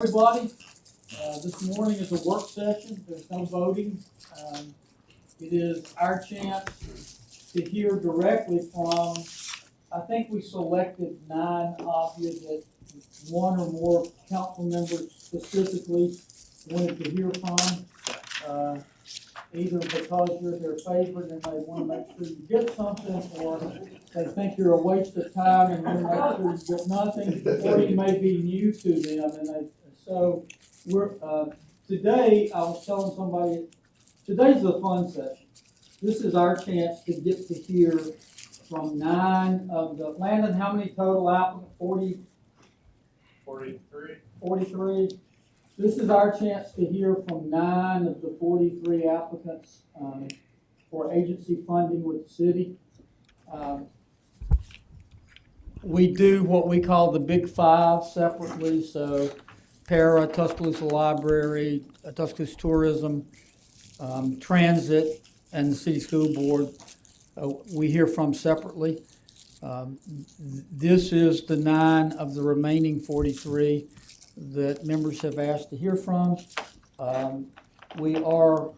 Everybody, this morning is a work session. There's no voting. It is our chance to hear directly from, I think we selected 9 of you that one or more council members specifically wanted to hear from. Either because you're their favorite and they want to make sure you get something, or they think you're a waste of time and you make sure you get nothing, or you may be new to them. So today I was telling somebody, today's a fun session. This is our chance to get to hear from 9 of the, Landon, how many total applicants? 43. This is our chance to hear from 9 of the 43 applicants for agency funding with the city. We do what we call the Big Five separately, so Para, Tuscaloosa Library, Tuscaloosa Tourism, Transit, and the City School Board. We hear from separately. This is the 9 of the remaining 43 that members have asked to hear from. We are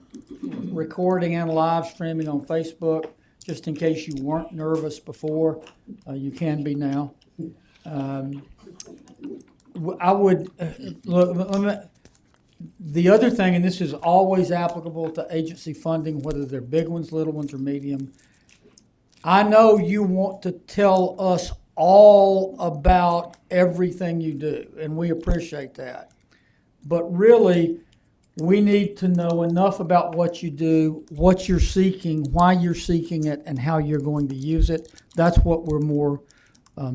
recording and live streaming on Facebook, just in case you weren't nervous before. You can be now. I would, the other thing, and this is always applicable to agency funding, whether they're big ones, little ones, or medium. I know you want to tell us all about everything you do, and we appreciate that. But really, we need to know enough about what you do, what you're seeking, why you're seeking it, and how you're going to use it. That's what we're more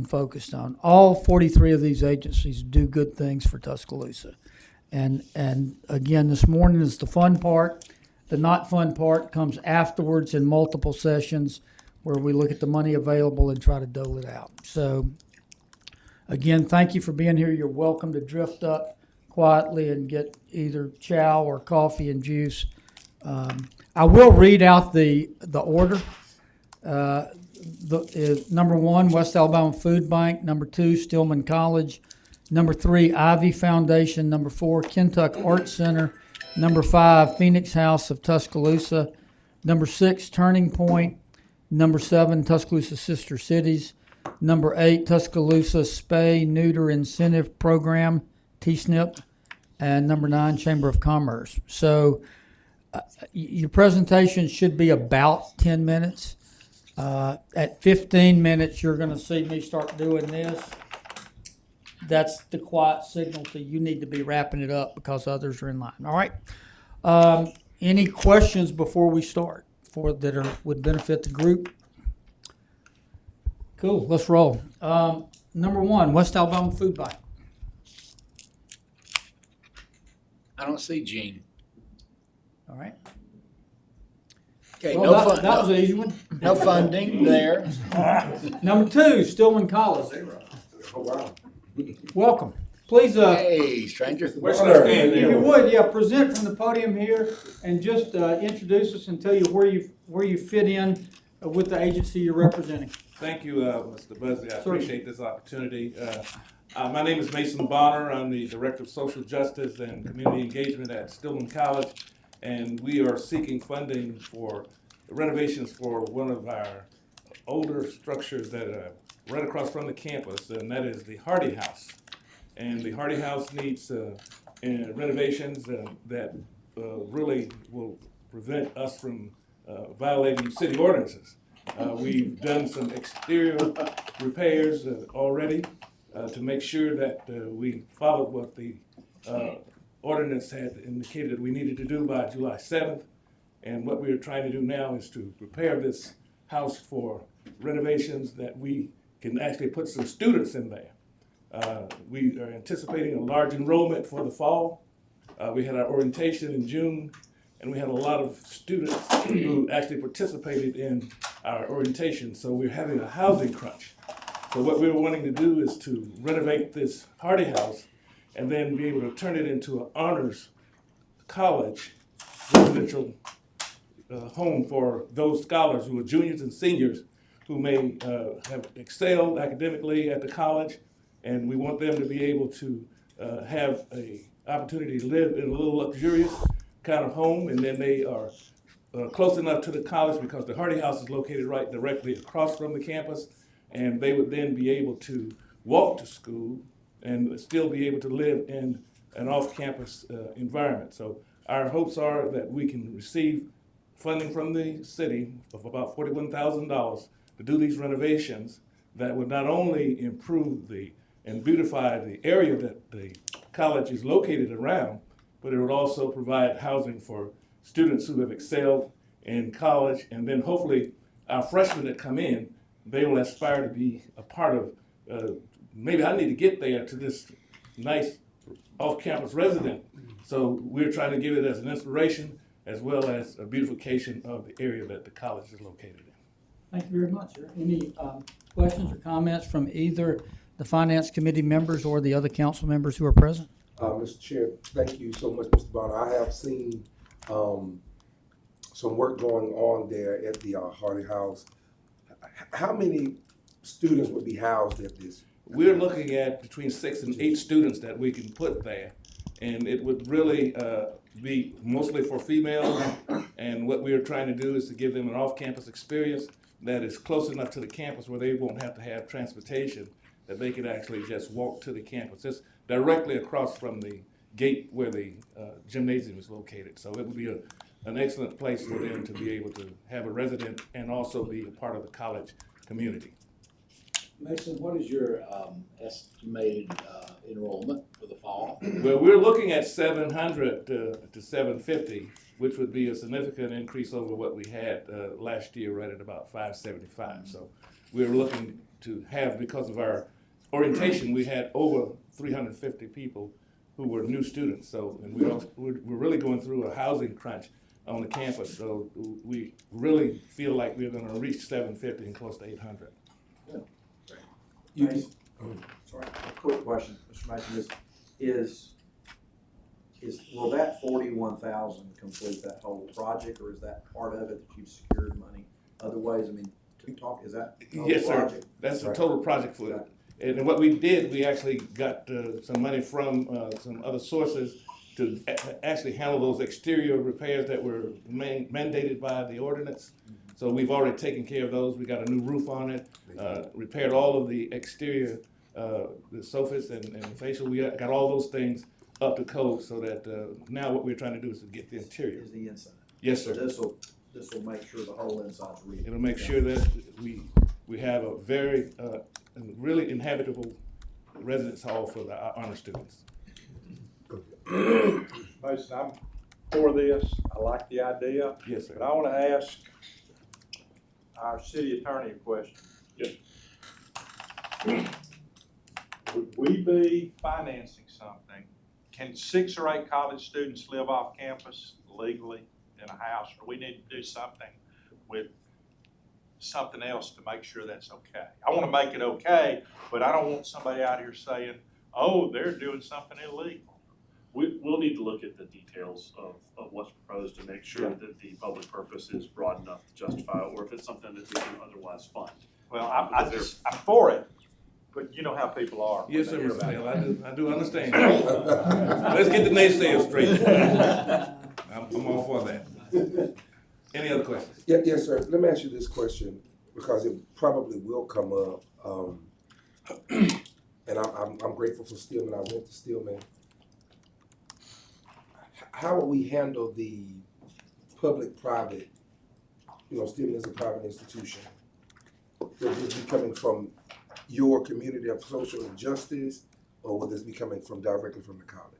focused on. All 43 of these agencies do good things for Tuscaloosa. And again, this morning is the fun part. The not fun part comes afterwards in multiple sessions, where we look at the money available and try to dole it out. So, again, thank you for being here. You're welcome to drift up quietly and get either chow or coffee and juice. I will read out the order. Number 1, West Alabama Food Bank. Number 2, Stillman College. Number 3, Ivy Foundation. Number 4, Kentuck Art Center. Number 5, Phoenix House of Tuscaloosa. Number 6, Turning Point. Number 7, Tuscaloosa Sister Cities. Number 8, Tuscaloosa Spay Neuter Incentive Program, TSNP. And number 9, Chamber of Commerce. So your presentation should be about 10 minutes. At 15 minutes, you're going to see me start doing this. That's the quiet signal to you need to be wrapping it up because others are in line. All right. Any questions before we start? That would benefit the group? Cool, let's roll. Number 1, West Alabama Food Bank. I don't see Gene. All right. Okay, Well, that was an easy one. no funding there. Number 2, Stillman College. Oh, wow. Welcome. Please, Hey, stranger. Where should I stand if you there? would, present from the podium here and just introduce us and tell you where you fit in with the agency you're representing. Thank you, Mr. Buzzley. I appreciate this opportunity. My name is Mason Bonner. I'm the Director of Social Justice and Community Engagement at Stillman College, and we are seeking funding for renovations for one of our older structures that are right across from the campus, and that is the Hardy House. And the Hardy House needs renovations that really will prevent us from violating city ordinances. We've done some exterior repairs already to make sure that we followed what the ordinance had indicated we needed to do by July 7th. And what we're trying to do now is to prepare this house for renovations that we can actually put some students in there. We are anticipating a large enrollment for the fall. We had our orientation in June, and we had a lot of students who actually participated in our orientation, so we're having a housing crunch. So what we're wanting to do is to renovate this Hardy House and then be able to turn it into an honors college residential home for those scholars who are juniors and seniors who may have excelled academically at the college, and we want them to be able to have a opportunity to live in a little luxurious kind of home, and then they are close enough to the college because the Hardy House is located right directly across from the campus, and they would then be able to walk to school and still be able to live in an off-campus environment. So our hopes are that we can receive funding from the city of about $41,000 to do these renovations that would not only improve and beautify the area that the college is located around, but it would also provide housing for students who have excelled in college, and then hopefully our freshmen that come in, they will aspire to be a part of, maybe I need to get there to this nice off-campus resident. So we're trying to give it as an inspiration as well as a beautification of the area that the college is located in. Thank you very much, sir. Any questions or comments from either the Finance Committee members or the other council members who are present? Mr. Chair, thank you so much, Mr. Bonner. I have seen some work going on there at the Hardy House. How many students would be housed at this? We're looking at between 6 and 8 students that we can put there, and it would really be mostly for females. And what we're trying to do is to give them an off-campus experience that is close enough to the campus where they won't have to have transportation, that they could actually just walk to the campus. It's directly across from the gate where the gymnasium is located. So it would be an excellent place for them to be able to have a resident and also be a part of the college community. Mason, what is your estimated enrollment for the fall? Well, we're looking at 700 to 750, which would be a significant increase over what we had last year, right at about 575. So we're looking to have, because of our orientation, we had over 350 people who were new students. So, and we're really going through a housing crunch on the campus. So we really feel like we're going to reach 750 and close to 800. Sorry, a quick question, Mr. Mason, is will that 41,000 complete that whole project, or is that part of it that you've secured money other ways? I mean, to talk, is that the whole Yes, sir. project? That's the Right. total project for it. Right. And what we did, we actually got some money from some other sources to actually handle those exterior repairs that were mandated by the ordinance. So we've already taken care of those. We got a new roof on it, repaired all of the exterior, the sofas and the facial. We got all those things up to code so that now what we're trying to do is to get the interior. Is the inside? Yes, So sir. this will make sure the whole inside's real. It'll make sure that we have a very really inhabitable residence hall for our honor students. Mason, I'm for this. I like the idea, Yes, sir. but I want to ask our city attorney a question. Yes. Would we be financing something? Can 6 or 8 college students live off campus legally in a house? Or do we need to do something with something else to make sure that's okay? I want to make it okay, but I don't want somebody out here saying, oh, they're doing something illegal. We'll need to look at the details of what's proposed to make sure that the public purpose is broad enough to justify it, or if it's something that we can otherwise fund. Well, I'm for it, but you know how people are. when Yes, they sir, hear Mr. about Hale, it. I do understand. Let's get the naysayers straight. I'm all for that. Any other questions? Yes, sir. Let me ask you this question, because it probably will come up. And I'm grateful for Stillman. I went to Stillman. How will we handle the public-private, Stillman is a private institution, will this be coming from your community of social justice, or will this be coming directly from the college?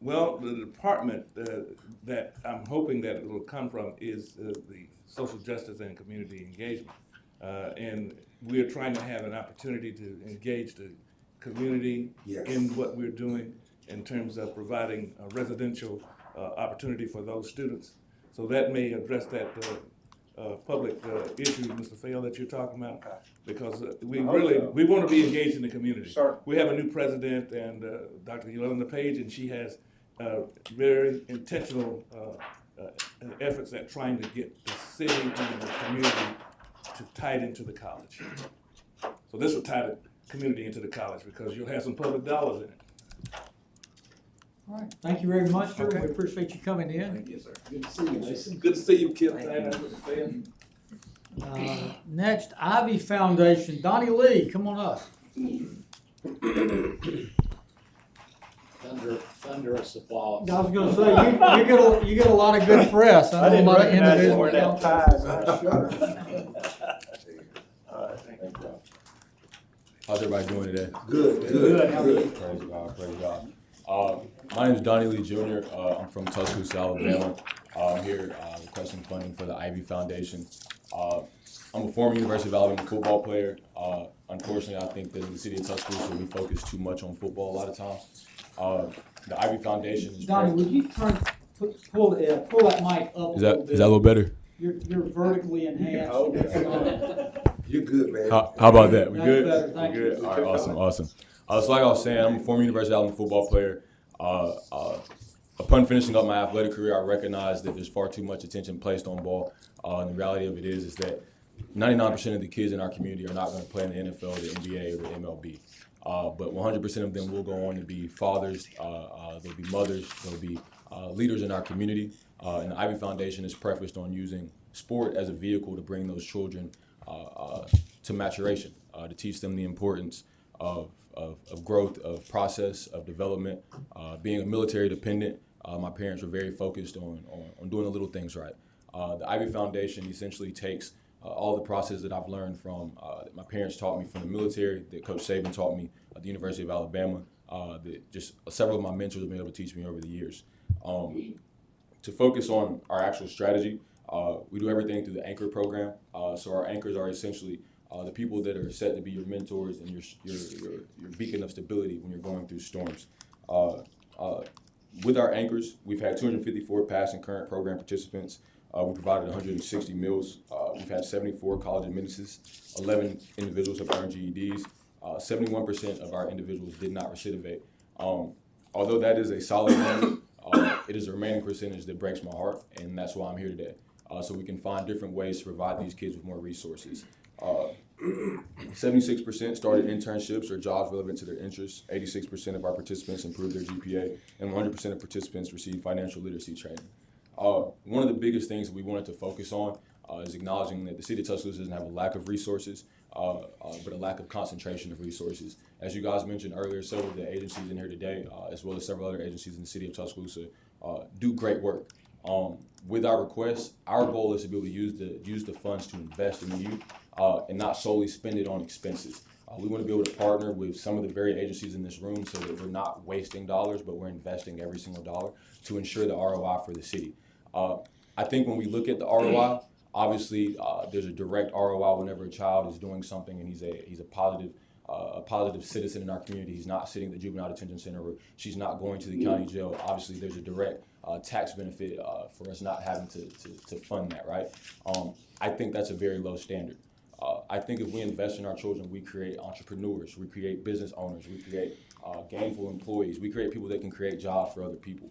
Well, the department that I'm hoping that it will come from is the social justice and community engagement. And we're trying to have an opportunity to engage the community Yes. in what we're doing in terms of providing a residential opportunity for those students. So that may address that public issue, Mr. Fail, that you're talking about, because we want to be engaged in the community. Sir. We have a new president, and Dr. Yolanda Page, and she has very intentional efforts at trying to get the city and the community to tie it into the college. So this will tie the community into the college because you'll have some public dollars in it. All right, thank you very much, sir. We appreciate you coming in. Thank you, sir. Good to see you, Mason. Good to see you, Kip. Next, Ivy Foundation, Donnie Lee, come on up. Thunderous applause. I was gonna say, you get a lot of good press. I know a lot of individuals. How's everybody doing today? Good. Praise God, praise God. My name is Donnie Lee Jr. I'm from Tuscaloosa, Alabama. I'm here requesting funding for the Ivy Foundation. I'm a former University of Alabama football player. Unfortunately, I think that in the city of Tuscaloosa, we focus too much on football a lot of times. The Ivy Foundation is... Donnie, would you pull that mic up a Is little bit? that a little better? You're vertically enhanced. You're good, man. How about that? We That's good? better, We thank good? you. All right, awesome. So like I was saying, I'm a former University of Alabama football player. Upon finishing up my athletic career, I recognized that there's far too much attention placed on ball. And the reality of it is that 99% of the kids in our community are not going to play in the NFL, the NBA, or the MLB. But 100% of them will go on to be fathers, they'll be mothers, they'll be leaders in our community. And the Ivy Foundation is prefaced on using sport as a vehicle to bring those children to maturation, to teach them the importance of growth, of process, of development. Being a military dependent, my parents were very focused on doing the little things right. The Ivy Foundation essentially takes all the process that I've learned from, that my parents taught me from the military, that Coach Saban taught me at the University of Alabama, that just several of my mentors have been able to teach me over the years. To focus on our actual strategy, we do everything through the Anchor program. So our anchors are essentially the people that are set to be your mentors and your beacon of stability when you're going through storms. With our anchors, we've had 254 past and current program participants. We provided 160 meals. We've had 74 college admissions. 11 individuals have earned GEDs. 71% of our individuals did not recidivate. Although that is a solid number, it is a remaining percentage that breaks my heart, and that's why I'm here today. So we can find different ways to provide these kids with more resources. 76% started internships or jobs relevant to their interests. 86% of our participants improved their GPA, and 100% of participants received financial literacy training. One of the biggest things that we wanted to focus on is acknowledging that the city of Tuscaloosa doesn't have a lack of resources, but a lack of concentration of resources. As you guys mentioned earlier, several of the agencies in here today, as well as several other agencies in the city of Tuscaloosa, do great work. With our request, our goal is to be able to use the funds to invest in the youth and not solely spend it on expenses. We want to be able to partner with some of the very agencies in this room so that we're not wasting dollars, but we're investing every single dollar to ensure the ROI for the city. I think when we look at the ROI, obviously there's a direct ROI whenever a child is doing something and he's a positive citizen in our community. He's not sitting at the juvenile detention center, or she's not going to the county jail. Obviously, there's a direct tax benefit for us not having to fund that, right? I think that's a very low standard. I think if we invest in our children, we create entrepreneurs, we create business owners, we create gainful employees, we create people that can create jobs for other people.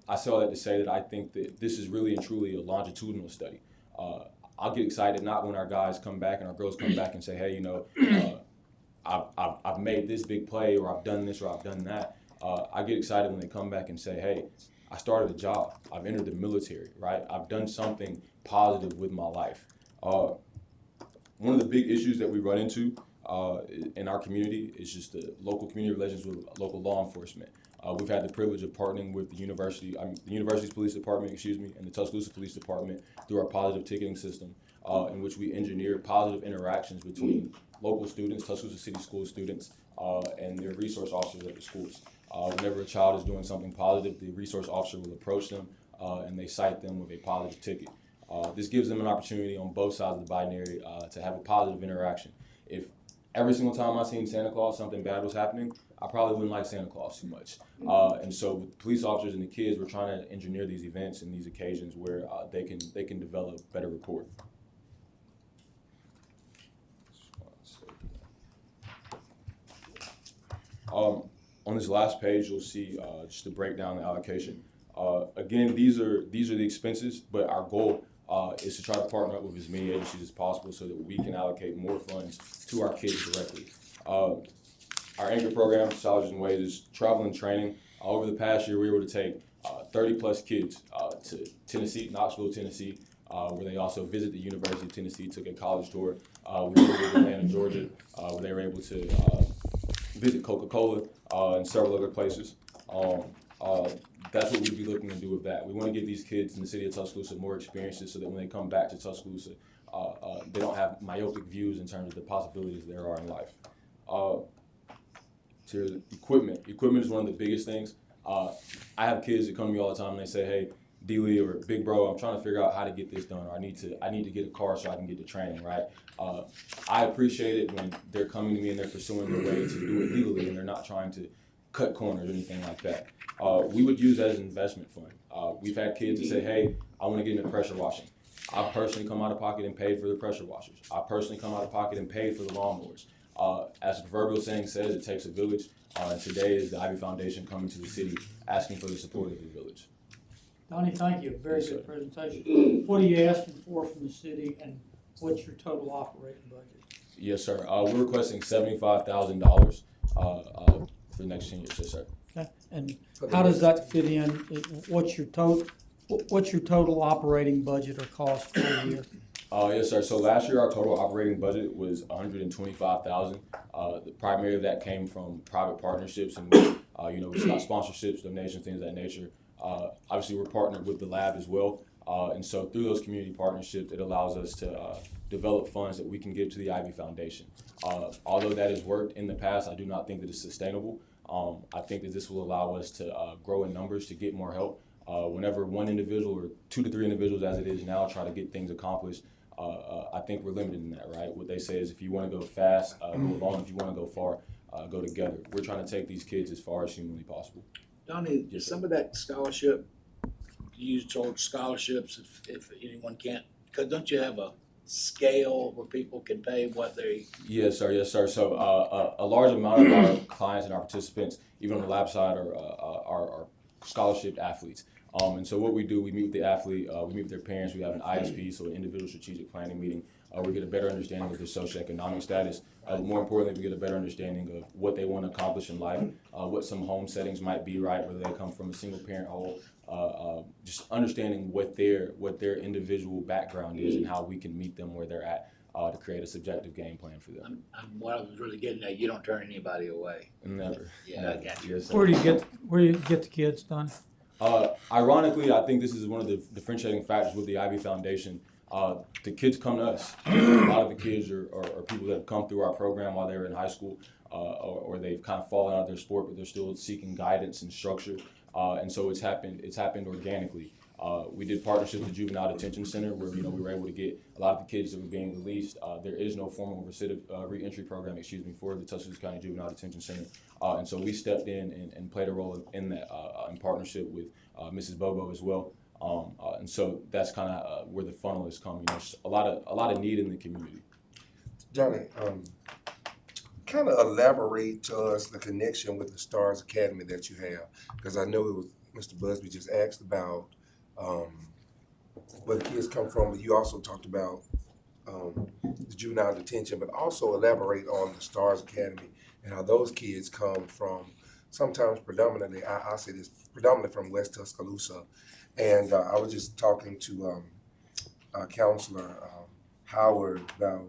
I say all that to say that I think that this is really and truly a longitudinal study. I'll get excited not when our guys come back and our girls come back and say, hey, I've made this big play, or I've done this, or I've done that. I get excited when they come back and say, hey, I started a job, I've entered the military, right? I've done something positive with my life. One of the big issues that we run into in our community is just the local community relations with local law enforcement. We've had the privilege of partnering with the university's police department, and the Tuscaloosa Police Department through our positive ticketing system, in which we engineer positive interactions between local students, Tuscaloosa City School students, and their resource officers at the schools. Whenever a child is doing something positive, the resource officer will approach them and they cite them with a positive ticket. This gives them an opportunity on both sides of the binary to have a positive interaction. If every single time I seen Santa Claus, something bad was happening, I probably wouldn't like Santa Claus too much. And so with police officers and the kids, we're trying to engineer these events and these occasions where they can develop better rapport. On this last page, you'll see just to break down the allocation. Again, these are the expenses, but our goal is to try to partner up with as many agencies as possible so that we can allocate more funds to our kids directly. our anchor program, Salaries and Wages, travel and training. Over the past year, we were able to take 30 plus kids to Tennessee, Knoxville, Tennessee, where they also visit the University of Tennessee, took a college tour. We were in Atlanta, Georgia, where they were able to visit Coca-Cola and several other places. That's what we'd be looking to do with that. We want to give these kids in the city of Tuscaloosa more experiences so that when they come back to Tuscaloosa, they don't have myopic views in terms of the possibilities there are in life. To equipment. Equipment is one of the biggest things. I have kids that come to me all the time and they say, hey, D-Lee or Big Bro, I'm trying to figure out how to get this done, or I need to get a car so I can get the training, right? I appreciate it when they're coming to me and they're pursuing their way to do it legally and they're not trying to cut corners or anything like that. We would use that as an investment fund. We've had kids that say, hey, I want to get into pressure washing. I personally come out of pocket and paid for the pressure washers. I personally come out of pocket and paid for the lawnmowers. As the proverbial saying says, it takes a village. And today is the Ivy Foundation coming to the city asking for the support of the village. Donnie, thank you. Very Yes, good sir. presentation. What are you asking for from the city, and what's your total operating budget? Yes, sir. We're requesting $75,000 for the next 10 years. Yes, sir. Okay. And how does that fit in? What's your total operating budget or cost for the year? Yes, sir. So last year our total operating budget was $125,000. The primary of that came from private partnerships, and we got sponsorships, donations, things of that nature. Obviously, we're partnered with the lab as well, and so through those community partnerships, it allows us to develop funds that we can give to the Ivy Foundation. Although that has worked in the past, I do not think that it's sustainable. I think that this will allow us to grow in numbers to get more help. Whenever one individual or 2 to 3 individuals, as it is now, try to get things accomplished, I think we're limited in that, right? What they say is if you want to go fast, go alone. If you want to go far, go together. We're trying to take these kids as far as humanly possible. Donnie, Yes, sir. some of that scholarship, used towards scholarships if anyone can't, because don't you have a scale where people can pay what they? Yes, sir. Yes, sir. So a large amount of our clients and our participants, even on the lab side, are scholarship athletes. And so what we do, we meet with the athlete, we meet with their parents, we have an ISP, so an individual strategic planning meeting. We get a better understanding of their socioeconomic status. More importantly, we get a better understanding of what they want to accomplish in life, what some home settings might be, right, whether they come from a single parent home, just understanding what their individual background is and how we can meet them where they're at to create a subjective game plan for them. What I was really getting at, you don't turn anybody away. Never. Yeah, Never. I got you. Yes, sir. Where do you get the kids, Donnie? Ironically, I think this is one of the differentiating factors with the Ivy Foundation. The kids come to us. A lot of the kids are people that have come through our program while they were in high school, or they've kind of fallen out of their sport, but they're still seeking guidance and structure. And so it's happened organically. We did partnership with the Juvenile Detention Center where we were able to get a lot of the kids that were being released. There is no formal reentry program, for the Tuscaloosa County Juvenile Detention Center. And so we stepped in and played a role in that in partnership with Mrs. Bobo as well. And so that's kind of where the funnel has come. A lot of need in the community. Johnny, kind of elaborate to us the connection with the Stars Academy that you have, because I know it was Mr. Busby just asked about where the kids come from, but you also talked about the juvenile detention, but also elaborate on the Stars Academy and how those kids come from sometimes predominantly, I say this, predominantly from West Tuscaloosa. And I was just talking to Counselor Howard about,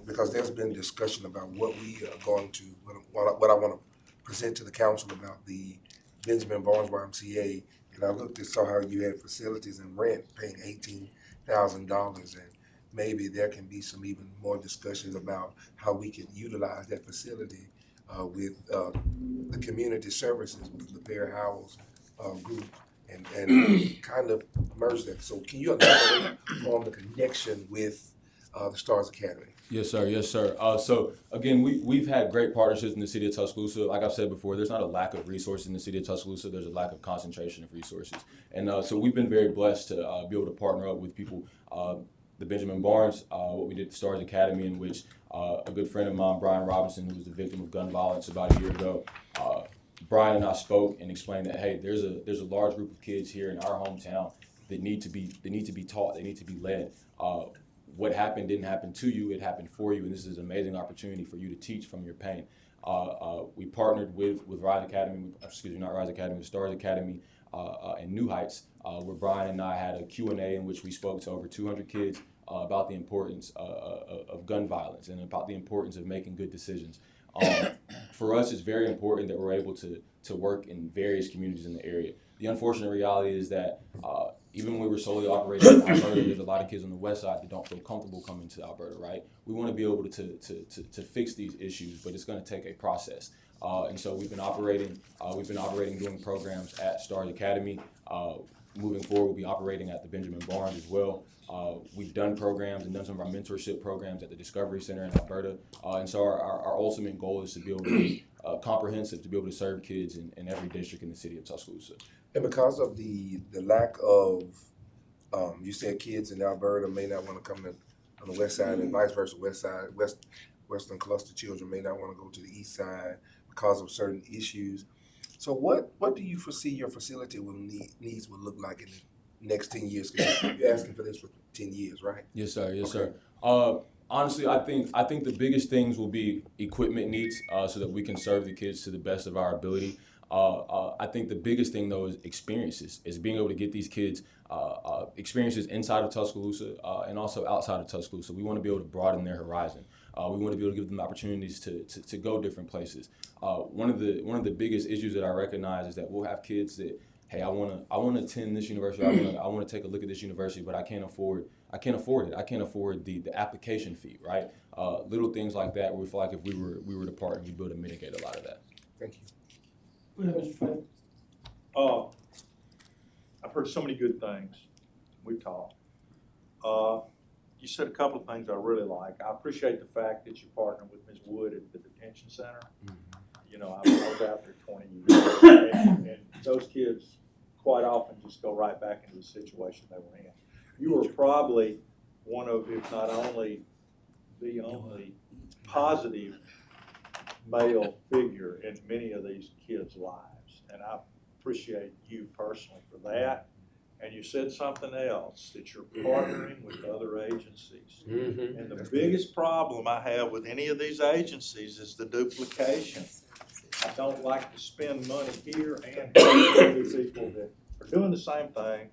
because there's been discussion about what we are going to, what I want to present to the council about the Benjamin Barnes YMCA. And I looked and saw how you had facilities and rent paying $18,000, and maybe there can be some even more discussions about how we can utilize that facility with the community services with the Perry Howells group and kind of merge that. So can you elaborate on the connection with the Stars Academy? Yes, sir. Yes, sir. So again, we've had great partnerships in the city of Tuscaloosa. Like I've said before, there's not a lack of resources in the city of Tuscaloosa. There's a lack of concentration of resources. And so we've been very blessed to be able to partner up with people. The Benjamin Barnes, what we did at the Stars Academy, in which a good friend of mine, Brian Robinson, who was the victim of gun violence about a year ago, Brian and I spoke and explained that, hey, there's a large group of kids here in our hometown that need to be taught, they need to be led. What happened didn't happen to you, it happened for you, and this is an amazing opportunity for you to teach from your pain. We partnered with Rise Academy, excuse me, not Rise Academy, with Stars Academy in New Heights, where Brian and I had a Q&A in which we spoke to over 200 kids about the importance of gun violence and about the importance of making good decisions. For us, it's very important that we're able to work in various communities in the area. The unfortunate reality is that even when we were solely operating in Alberta, there's a lot of kids on the west side that don't feel comfortable coming to Alberta, right? We want to be able to fix these issues, but it's going to take a process. And so we've been operating doing programs at Stars Academy. Moving forward, we'll be operating at the Benjamin Barnes as well. We've done programs and done some of our mentorship programs at the Discovery Center in Alberta. And so our ultimate goal is to be able to be comprehensive, to be able to serve kids in every district in the city of Tuscaloosa. And because of the lack of, you said kids in Alberta may not want to come on the west side and vice versa, western cluster children may not want to go to the east side because of certain issues. So what do you foresee your facility needs will look like in the next 10 years? 'Cause you're asking for this for 10 years, right? Yes, sir. Yes, Okay. sir. Honestly, I think the biggest things will be equipment needs, so that we can serve the kids to the best of our ability. I think the biggest thing though is experiences, is being able to get these kids experiences inside of Tuscaloosa and also outside of Tuscaloosa. We want to be able to broaden their horizon. We want to be able to give them opportunities to go different places. One of the biggest issues that I recognize is that we'll have kids that, hey, I want to attend this university. I want to take a look at this university, but I can't afford it. I can't afford the application fee, right? Little things like that. Where we feel like if we were to partner, we'd be able to mitigate a lot of that. Thank you. Go ahead, Mr. Fay. I've heard so many good things. We've talked. You said a couple of things I really like. I appreciate the fact that you partnered with Ms. Wood at the detention center. You know, I was out there 20 years, and those kids quite often just go right back into the situation they were in. You were probably one of, if not only, the only positive male figure in many of these kids' lives. And I appreciate you personally for that. And you said something else, that you're partnering with other agencies. Mm-hmm. And the biggest problem I have with any of these agencies is the duplication. I don't like to spend money here and here with people that are doing the same thing,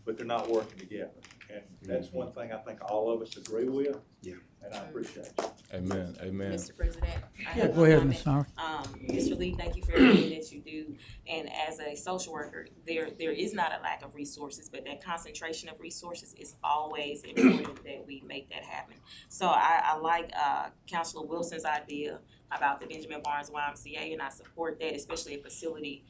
but they're not working together. And that's one thing I think all of us agree with. Yeah. And I appreciate you. Amen. Amen. Mr. President. I Yeah, have go a ahead, comment. Ms. Sauer. Mr. Lee, thank you for everything that you do. And as a social worker, there is not a lack of resources, but that concentration of resources is always important that we make that happen. So I like Councilor Wilson's idea about the Benjamin Barnes YMCA, and I support that, especially a facility,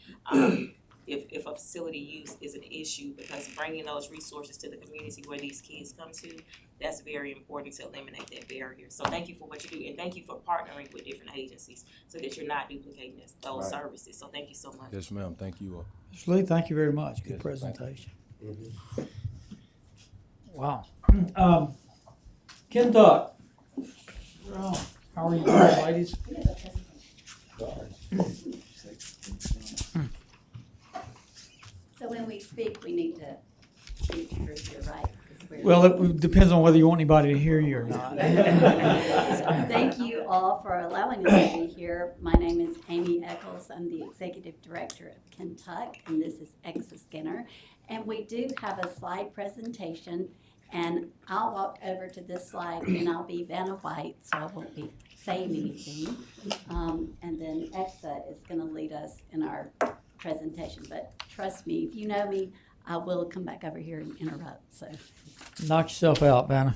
if a facility use is an issue, because bringing those resources to the community where these kids come to, that's very important to eliminate that barrier. So thank you for what you do, and thank you for partnering with different agencies so that you're not duplicating those Right. services. So thank you so much. Yes, ma'am. Thank you all. Mr. Lee, thank you very much. Good Yes, presentation. Mm-hmm. Wow. Ken Tuck. Well, how are you doing, ladies? So when we speak, we need to speak through here, right? 'Cause we're- Well, it depends on whether you want anybody to hear you or not. Thank you all for allowing us to be here. My name is Amy Eccles. I'm the Executive Director of Kentuck, and this is Exa Skinner. And we do have a slide presentation, and I'll walk over to this slide, and I'll be Vanna White, so I won't be saying anything. And then Exa is gonna lead us in our presentation, but trust me, if you know me, I will come back over here and interrupt, so. Knock yourself out, Vanna.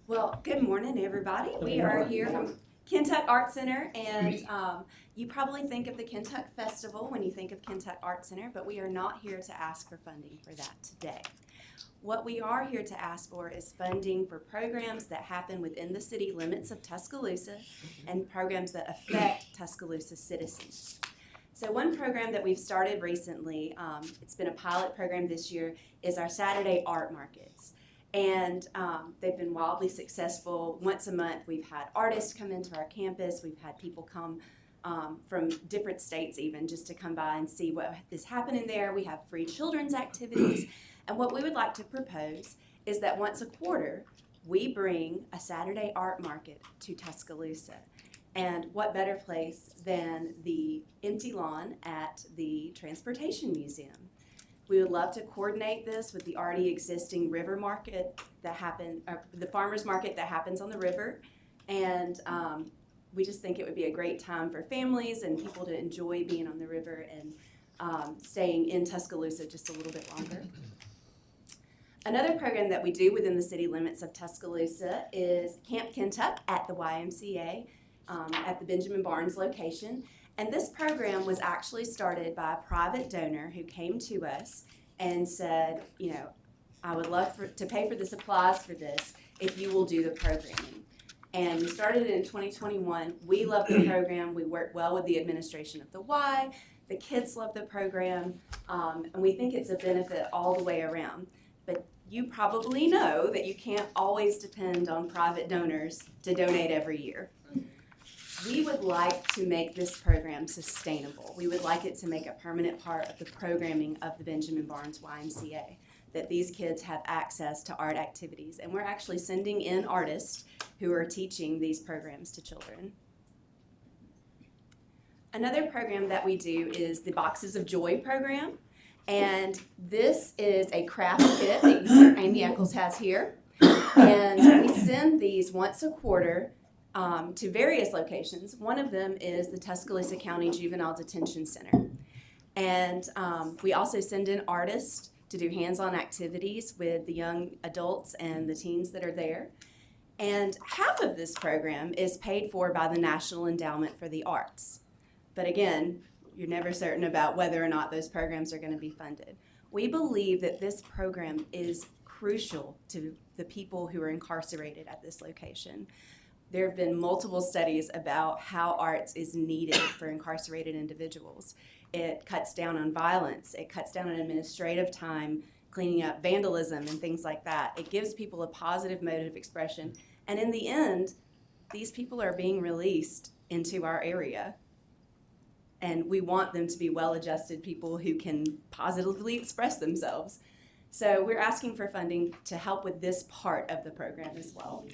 Well, good morning, everybody. We are here from Kentuck Art Center, and you probably think of the Kentuck Festival when you think of Kentuck Art Center, but we are not here to ask for funding for that today. What we are here to ask for is funding for programs that happen within the city limits of Tuscaloosa and programs that affect Tuscaloosa citizens. So one program that we've started recently, it's been a pilot program this year, is our Saturday art markets. And they've been wildly successful. Once a month, we've had artists come into our campus. We've had people come from different states even just to come by and see what is happening there. We have free children's activities. And what we would like to propose is that once a quarter, we bring a Saturday art market to Tuscaloosa. And what better place than the empty lawn at the Transportation Museum? We would love to coordinate this with the already existing river market the farmer's market that happens on the river. And we just think it would be a great time for families and people to enjoy being on the river and staying in Tuscaloosa just a little bit longer. Another program that we do within the city limits of Tuscaloosa is Camp Kentuck at the YMCA at the Benjamin Barnes location. And this program was actually started by a private donor who came to us and said, you know, I would love to pay for the supplies for this if you will do the programming. And we started it in 2021. We love the program. We work well with the administration of the Y. The kids love the program. And we think it's a benefit all the way around. But you probably know that you can't always depend on private donors to donate every year. We would like to make this program sustainable. We would like it to make a permanent part of the programming of the Benjamin Barnes YMCA, that these kids have access to art activities. And we're actually sending in artists who are teaching these programs to children. Another program that we do is the Boxes of Joy program. And this is a craft kit that Amy Eccles has here. And we send these once a quarter to various locations. One of them is the Tuscaloosa County Juvenile Detention Center. And we also send in artists to do hands-on activities with the young adults and the teens that are there. And half of this program is paid for by the National Endowment for the Arts. But again, you're never certain about whether or not those programs are going to be funded. We believe that this program is crucial to the people who are incarcerated at this location. There have been multiple studies about how arts is needed for incarcerated individuals. It cuts down on violence. It cuts down on administrative time, cleaning up vandalism and things like that. It gives people a positive mode of expression. And in the end, these people are being released into our area. And we want them to be well-adjusted people who can positively express themselves. So we're asking for funding to help with this part of the program as well.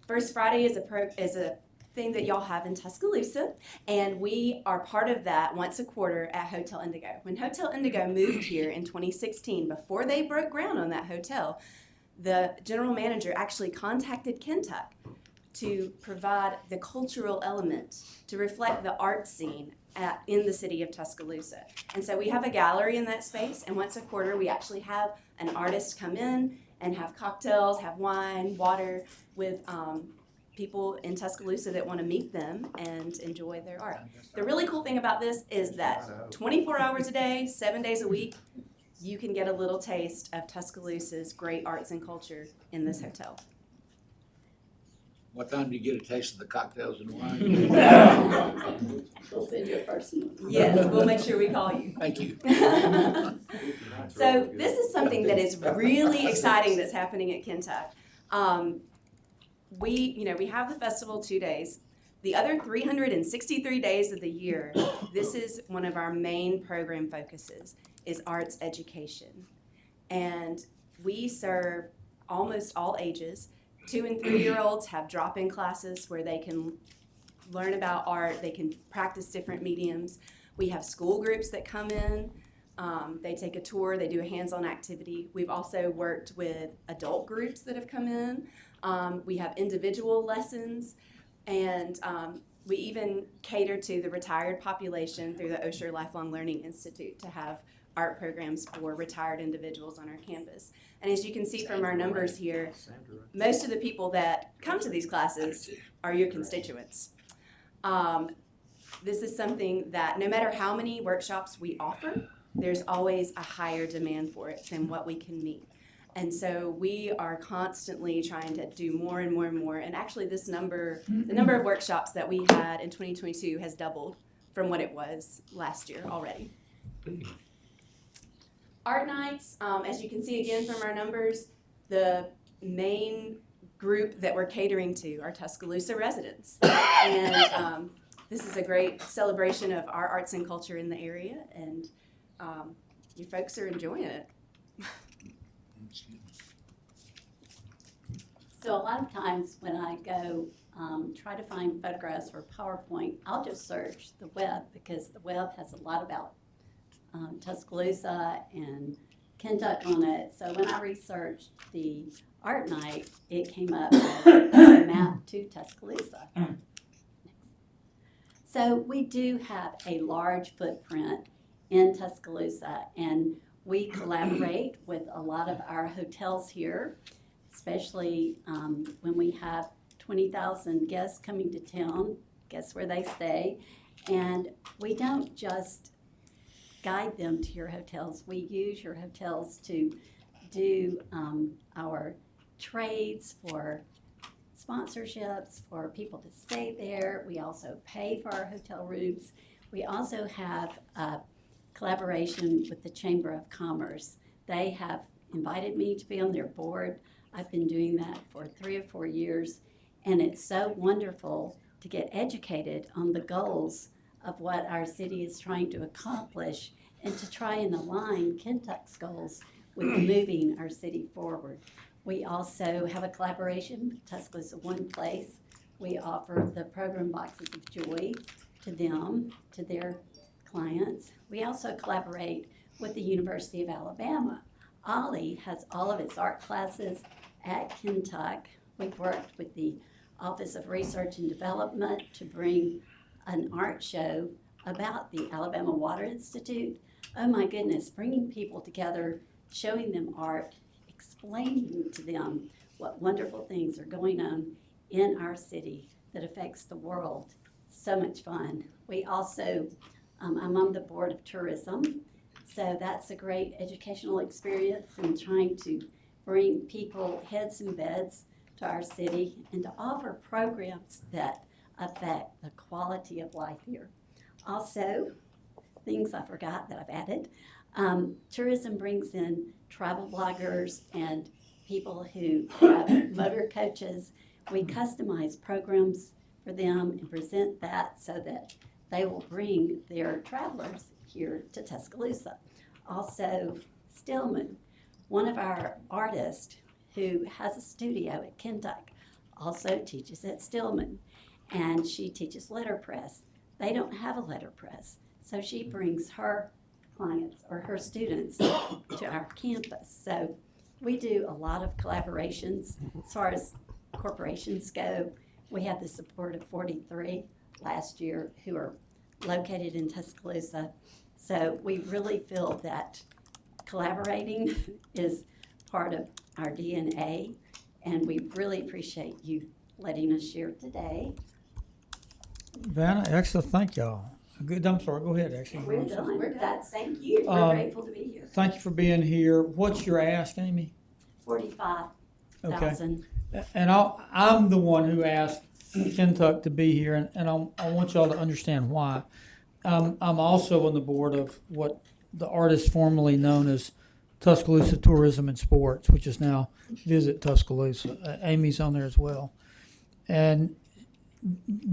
First Friday is a thing that y'all have in Tuscaloosa, and we are part of that once a quarter at Hotel Indigo. When Hotel Indigo moved here in 2016, before they broke ground on that hotel, the general manager actually contacted Kentuck to provide the cultural element to reflect the art scene in the city of Tuscaloosa. And so we have a gallery in that space, and once a quarter we actually have an artist come in and have cocktails, have wine, water with people in Tuscaloosa that want to meet them and enjoy their art. The really cool thing about this is that 24 hours a day, 7 days a week, you can get a little taste of Tuscaloosa's great arts and culture in this hotel. What time do you get a taste of the cocktails and wine? We'll send you a person. Yes, we'll make sure we call you. Thank you. So this is something that is really exciting that's happening at Kentuck. We have the festival 2 days. The other 363 days of the year, this is one of our main program focuses, is arts education. And we serve almost all ages. 2- and 3-year-olds have drop-in classes where they can learn about art, they can practice different mediums. We have school groups that come in, they take a tour, they do a hands-on activity. We've also worked with adult groups that have come in. We have individual lessons, and we even cater to the retired population through the Osher Lifelong Learning Institute to have art programs for retired individuals on our campus. And as you can see from our numbers here, most of the people that come to these classes are your constituents. This is something that no matter how many workshops we offer, there's always a higher demand for it than what we can meet. And so we are constantly trying to do more and more and more. And actually the number of workshops that we had in 2022 has doubled from what it was last year already. Art nights, as you can see again from our numbers, the main group that we're catering to are Tuscaloosa residents. And this is a great celebration of our arts and culture in the area, and you folks are enjoying it. So a lot of times when I go try to find photographs or PowerPoint, I'll just search the web because the web has a lot about Tuscaloosa and Kentuck on it. So when I researched the art night, it came up as a map to Tuscaloosa. So we do have a large footprint in Tuscaloosa, and we collaborate with a lot of our hotels here, especially when we have 20,000 guests coming to town. Guess where they stay? And we don't just guide them to your hotels. We use your hotels to do our trades for sponsorships for people to stay there. We also pay for our hotel rooms. We also have a collaboration with the Chamber of Commerce. They have invited me to be on their board. I've been doing that for 3 or 4 years, and it's so wonderful to get educated on the goals of what our city is trying to accomplish and to try and align Kentuck's goals with moving our city forward. We also have a collaboration with Tuscaloosa One Place. We offer the program Boxes of Joy to them, to their clients. We also collaborate with the University of Alabama. Ollie has all of its art classes at Kentuck. We've worked with the Office of Research and Development to bring an art show about the Alabama Water Institute. Oh my goodness, bringing people together, showing them art, explaining to them what wonderful things are going on in our city that affects the world. So much fun. We also, I'm on the board of tourism, so that's a great educational experience in trying to bring people heads and beds to our city and to offer programs that affect the quality of life here. Also, things I forgot that I've added. Tourism brings in travel bloggers and people who have motor coaches. We customize programs for them and present that so that they will bring their travelers here to Tuscaloosa. Also, Stillman, one of our artists who has a studio at Kentuck, also teaches at Stillman, and she teaches letterpress. They don't have a letterpress, so she brings her clients or her students to our campus. So we do a lot of collaborations. As far as corporations go, we had the support of 43 last year who are located in Tuscaloosa. So we really feel that collaborating is part of our DNA, and we really appreciate you letting us share today. Vanna, excellent, thank y'all. Good, I'm sorry, go ahead, actually. We're done. We're done. That's, thank you. We're Um, grateful to be here. Thank you for being here. What's your ask, Amy? 45,000. And I'm the one who asked Kentuck to be here, and I want y'all to understand why. I'm also on the board of what the artist formerly known as Tuscaloosa Tourism and Sports, which is now Visit Tuscaloosa. Amy's on there as well. And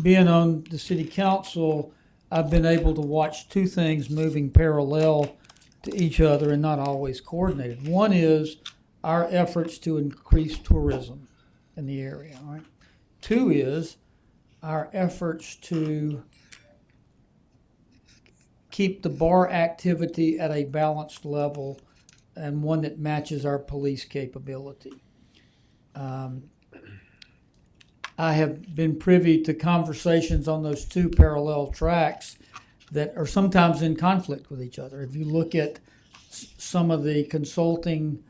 being on the city council, I've been able to watch two things moving parallel to each other and not always coordinated. One is our efforts to increase tourism in the area, all right? Two is our efforts to keep the bar activity at a balanced level and one that matches our police capability. I have been privy to conversations on those two parallel tracks that are sometimes in conflict with each other. If you look at some of the consulting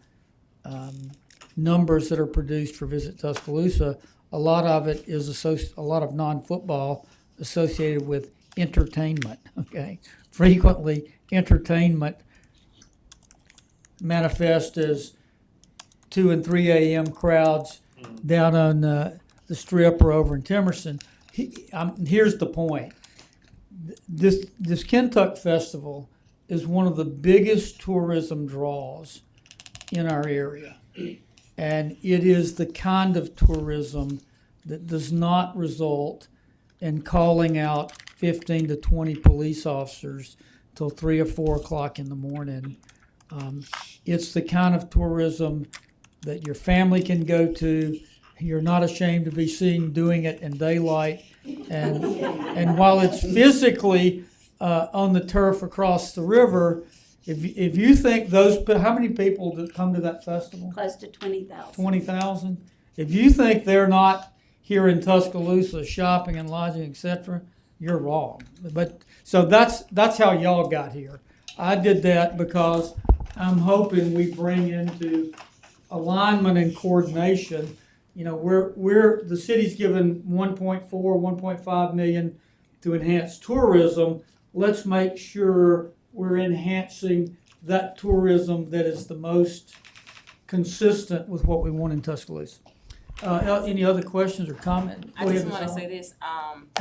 numbers that are produced for Visit Tuscaloosa, a lot of it is a lot of non-football associated with entertainment, okay? Frequently, entertainment manifests as 2 and 3 a.m. crowds down on the Strip or over in Temerson. Here's the point. This Kentuck Festival is one of the biggest tourism draws in our area. And it is the kind of tourism that does not result in calling out 15 to 20 police officers till 3 or 4 o'clock in the morning. It's the kind of tourism that your family can go to, You're not ashamed to be seen doing it in daylight. And while it's physically on the turf across the river, if you think how many people that come to that festival? Close to 20,000. 20,000? If you think they're not here in Tuscaloosa shopping and lodging, etc., you're wrong. But so that's how y'all got here. I did that because I'm hoping we bring into alignment and coordination. You know, the city's given 1.4, 1.5 million to enhance tourism. Let's make sure we're enhancing that tourism that is the most consistent with what we want in Tuscaloosa. Any other questions or comments? I just want to say this.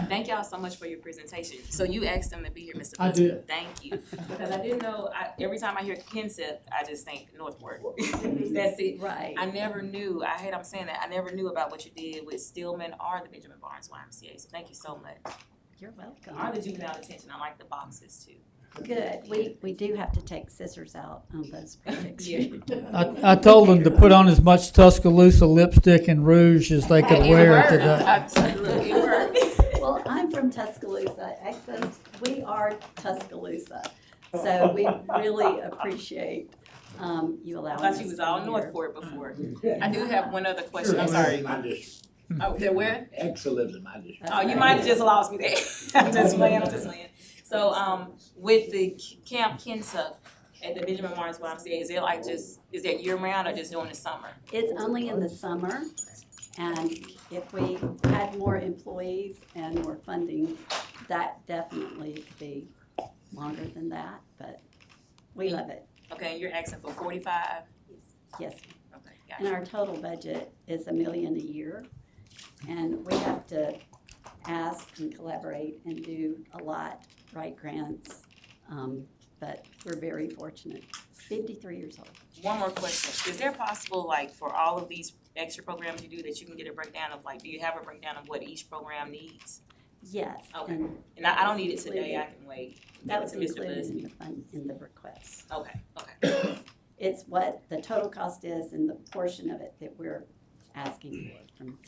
Thank y'all so much for your presentation. So you asked them to be here, Mr. I President. did. Thank you. Because I didn't know, every time I hear Kenseth, I just think Northport. That's it. Right. I never knew, I hate I'm saying that, I never knew about what you did with Stillman or the Benjamin Barnes YMCA. So thank you so much. You're welcome. Or the juvenile detention. I like the boxes too. Good. We do have to take scissors out on those projects. I told them to put on as much Tuscaloosa lipstick and rouge as they could wear today. Look, it worked. Well, I'm from Tuscaloosa. Access, we are Tuscaloosa. So we really appreciate you allowing I us thought you was to all be here. Northport before. I do have one other question. I'm sorry. My district. Oh, they're where? Exa lives in my district. Oh, you might have just lost me there. I'm just playing. So, with the Camp Kenseth at the Benjamin Barnes YMCA, is that year round or just during the summer? It's only in the summer, and if we had more employees and more funding, that definitely could be longer than that, but we love it. Okay, and you're asking for 45? Yes. Okay, And gotcha. our total budget is $1 million a year, and we have to ask and collaborate and do a lot, write grants, but we're very fortunate. 53 years old. One more question. Is there possible, like, for all of these extra programs you do, that you can get a breakdown of, like, do you have a breakdown of what each program needs? Yes. Okay. And And I don't need it today, I can wait. that was Give it to Mr. included Busby. in the fund, in the request. Okay. It's what the total cost is and the portion of it that we're asking for from,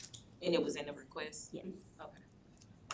And it was in the request? yes. Okay.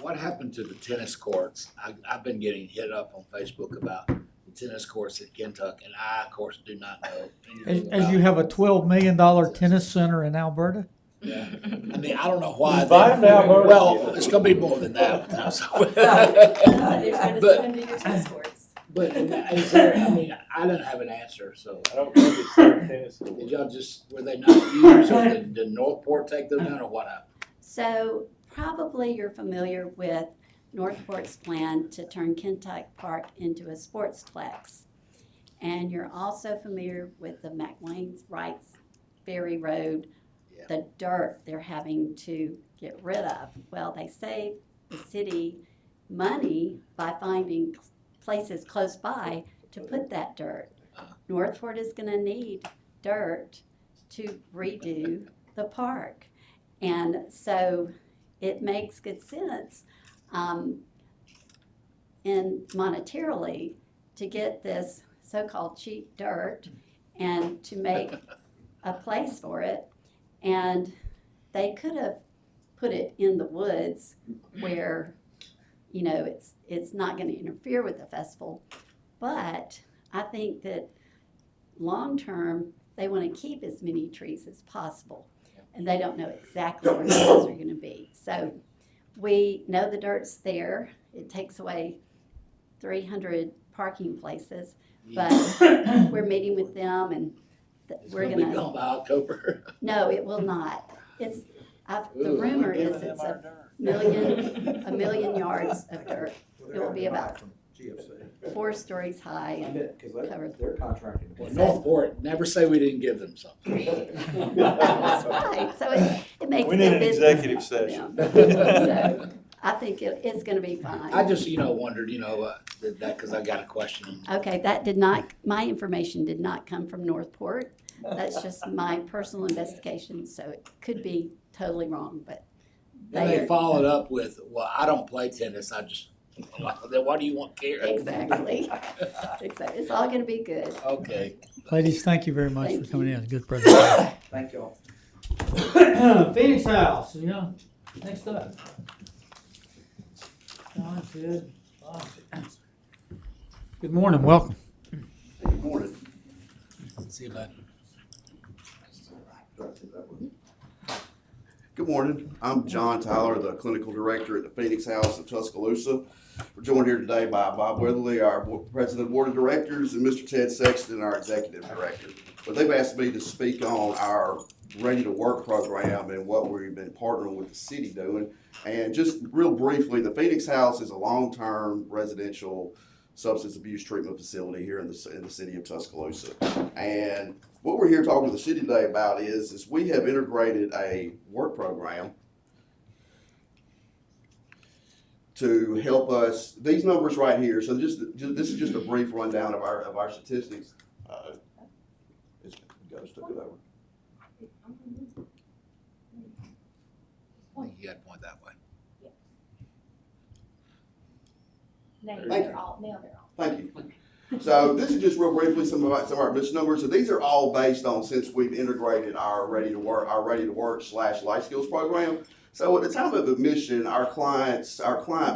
What happened to the tennis courts? I've been getting hit up on Facebook about the tennis courts at Kentucky, and I, of course, do not know anything As about you it. have a $12 million tennis center in Alberta? Yeah. I mean, I don't know why. Buy them down, Mark. Well, it's gonna be more than that. They're trying to But- send them to your tennis courts. But is there, I mean, I didn't have an answer, so. I don't think it's their tennis Did court. y'all were they not used, or did Northport take them down, or what happened? So probably you're familiar with Northport's plan to turn Kentucky Park into a sportsplex. And you're also familiar with the McWayne's Wrights Ferry Road, Yeah. the dirt they're having to get rid of. Well, they save the city money by finding places close by to put that dirt. Northport is gonna need dirt to redo the park. And so it makes good sense, in monetarily, to get this so-called cheap dirt and to make a place for it. And they could have put it in the woods where, you know, it's not gonna interfere with the festival. But I think that long-term, they wanna keep as many trees as possible. And they don't know exactly where those are gonna be. So we know the dirt's there. It takes away 300 parking places. But we're meeting with them and It's we're gonna be gonna, gone by October. no, it will not. The rumor is it's a million yards of dirt. It will be about From GFC. 4 stories high I and bet, because covered. they're contracting. Well, Northport, never say we didn't give them something. that's right. So it makes We need good an business executive for session. them. So I think it's gonna be fine. I just, wondered, that, cause I got a question. Okay, my information did not come from Northport. That's just my personal investigation, so it could be totally wrong, but Then they are- followed up with, well, I don't play tennis, I just, then why do you want care? Exactly. It's all gonna be good. Okay. Ladies, thank you very much Thank for coming in. Good presentation. Thank y'all. Phoenix House, next up. John, Ted, Bob. Good morning, welcome. Good morning. See you, bud. Good morning. I'm John Tyler, the clinical director at the Phoenix House of Tuscaloosa. We're joined here today by Bob Weatherly, our president of the board of directors, and Mr. Ted Sexton, our executive director. But they've asked me to speak on our Ready to Work program and what we've been partnering with the city doing. And just real briefly, the Phoenix House is a long-term residential substance abuse treatment facility here in the city of Tuscaloosa. And what we're here talking to the city today about is we have integrated a work program to help us. These numbers right here. So this is just a brief rundown of our statistics. Ghost took it over. You got to point that way. Thank you. Thank you. So this is just real briefly some of our mission numbers. So these are all based on since we've integrated our Ready to Work / life skills program. So at the time of admission, our client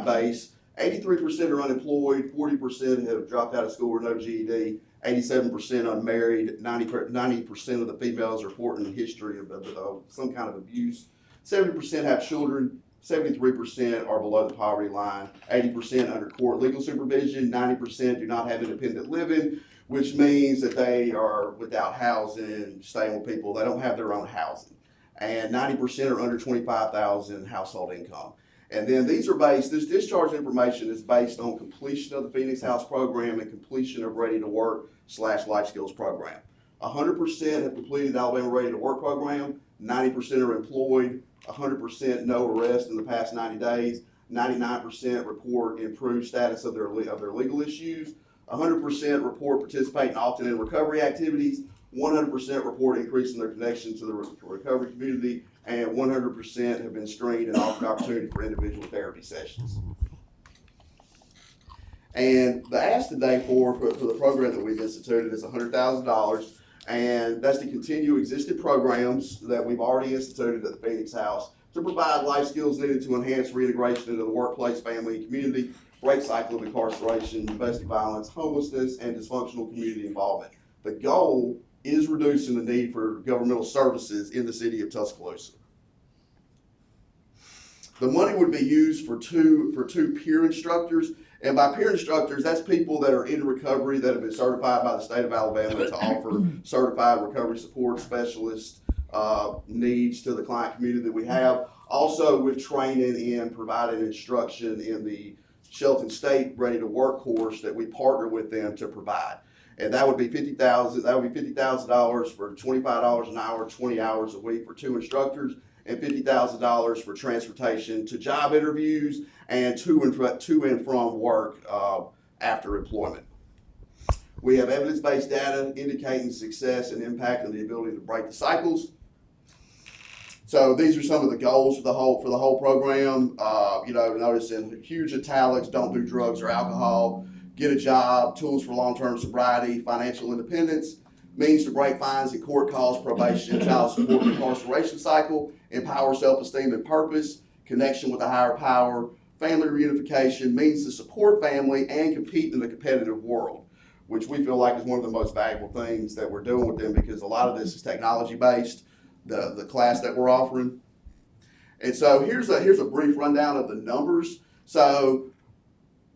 base, 83% are unemployed, 40% have dropped out of school or no GED, 87% unmarried, 90% of the females reporting history of some kind of abuse, 70% have children, 73% are below the poverty line, 80% under court legal supervision, 90% do not have independent living, which means that they are without housing, staying with people, they don't have their own housing. And 90% are under $25,000 household income. And then these are based, this discharge information is based on completion of the Phoenix House program and completion of Ready to Work / life skills program. 100% have completed the Alabama Ready to Work program, 90% are employed, 100% no arrest in the past 90 days, 99% report improved status of their legal issues, 100% report participating often in recovery activities, 100% report increasing their connection to the recovery community, and 100% have been screened and offered opportunity for individual therapy sessions. And the ask today for the program that we've instituted is $100,000, and that's to continue existing programs that we've already instituted at the Phoenix House to provide life skills needed to enhance reintegration into the workplace, family, and community, break cycle of incarceration, domestic violence, homelessness, and dysfunctional community involvement. The goal is reducing the need for governmental services in the city of Tuscaloosa. The money would be used for two peer instructors, and by peer instructors, that's people that are in recovery that have been certified by the state of Alabama to offer certified recovery support specialist needs to the client community that we have. Also with training in providing instruction in the Shelton State Ready to Work course that we partner with them to provide. And that would be $50,000. That would be $50,000 for $25 an hour, 20 hours a week for two instructors, and $50,000 for transportation to job interviews and to and from work after employment. We have evidence-based data indicating success and impact and the ability to break the cycles. So these are some of the goals for the whole program. Notice in huge italics: don't do drugs or alcohol. Get a job, tools for long-term sobriety, financial independence, means to break fines and court costs, probation, child support, and incarceration cycle, empower self-esteem and purpose, connection with a higher power, family reunification, means to support family and compete in the competitive world, which we feel like is one of the most valuable things that we're doing with them because a lot of this is technology-based, the class that we're offering. And so here's a brief rundown of the numbers. So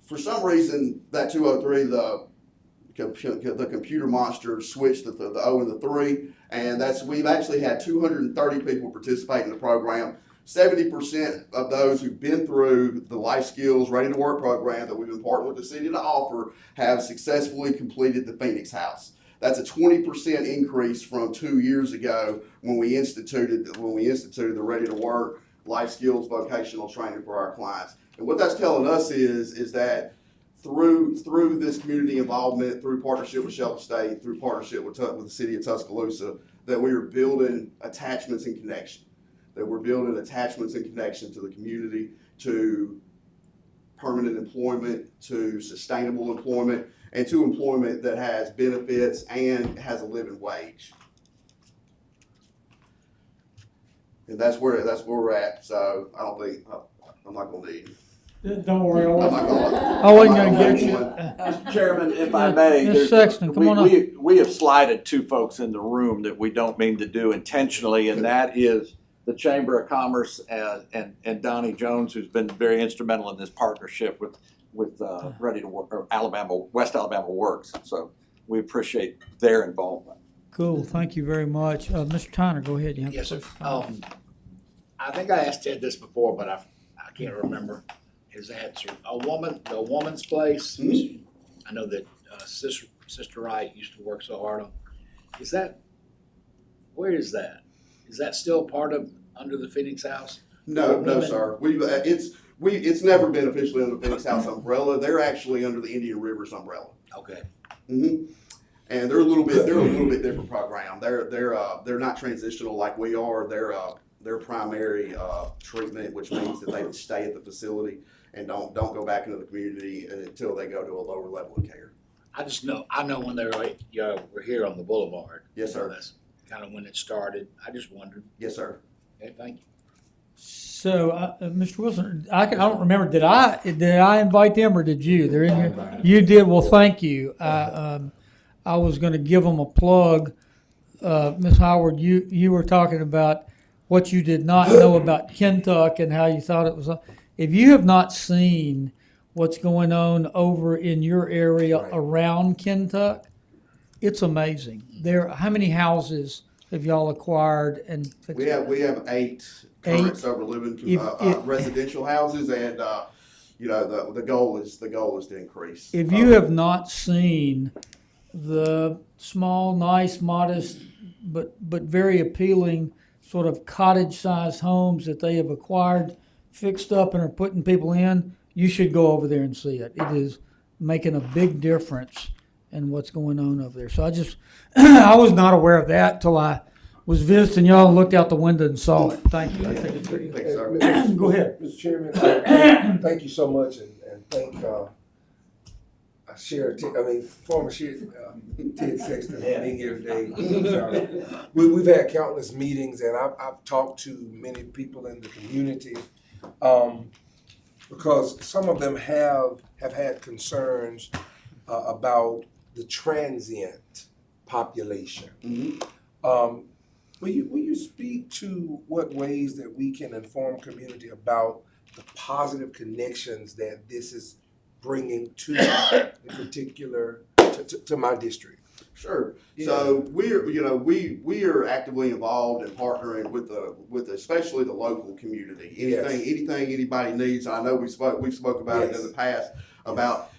for some reason, that 203, the computer monster switched the O and the 3, and we've actually had 230 people participate in the program. 70% of those who've been through the Life Skills Ready to Work program that we've been partnering with the city to offer have successfully completed the Phoenix House. That's a 20% increase from 2 years ago when we instituted the Ready to Work Life Skills vocational training for our clients. And what that's telling us is that through this community involvement, through partnership with Shelton State, through partnership with the city of Tuscaloosa, that we are building attachments and connection. That we're building attachments and connection to the community, to permanent employment, to sustainable employment, and to employment that has benefits and has a living wage. And that's where we're at, so I don't think, I'm not gonna need. Don't worry, I'm not gonna. I wasn't gonna I'm not get you. one. Mr. Chairman, if I may, Ms. there's- Sexton, come on up. we have slighted two folks in the room that we don't mean to do intentionally, and that is the Chamber of Commerce and Donnie Jones, who's been very instrumental in this partnership with Ready to Work, or West Alabama Works. So we appreciate their involvement. Cool, thank you very much. Mr. Tyner, go ahead. You have the Yes, sir. first time. I think I asked Ted this before, but I can't remember his answer. A woman's place. Mhm. I know that Sister Wright used to work so hard on. Where is that? Is that still part of under the Phoenix House? No, sir. It's never been officially under the Phoenix House umbrella. They're actually under the Indian Rivers umbrella. Okay. hmm And they're a little bit different program. They're not transitional like we are. Their primary treatment, which means that they would stay at the facility and don't go back into the community until they go to a lower level of care. I know when they were here on the boulevard. Yes, sir. That's kind of when it started. I just wondered. Yes, sir. Okay, thank you. So, Mr. Wilson, I don't remember. Did I invite them or did you? They're in here. You did. Well, thank you. I was going to give them a plug. Ms. Howard, you were talking about what you did not know about Kentuck and how you thought it was. If you have not seen what's going on over in your area around Kentuck, it's amazing. How many houses have y'all acquired? And We have eight current sober living residential houses, and the goal is to increase. If you have not seen the small, nice, modest, but very appealing sort of cottage-sized homes that they have acquired, fixed up, and are putting people in, you should go over there and see it. It is making a big difference in what's going on over there. So I was not aware of that till I was visiting y'all and looked out the window and saw it. Thank you. I think it's pretty Thanks, sir. Go ahead. Mr. Chairman, thank you so much, and thank former Sheriff Ted Sexton for being here today. We've had countless meetings, and I've talked to many people in the community because some of them have had concerns about the transient population. Mm-hmm. Will you speak to what ways that we can inform community about the positive connections that this is bringing to in particular to my district? Sure. Yeah. So we are actively involved in partnering with especially the local community. Anything anybody needs. I know we've spoke about it in the past about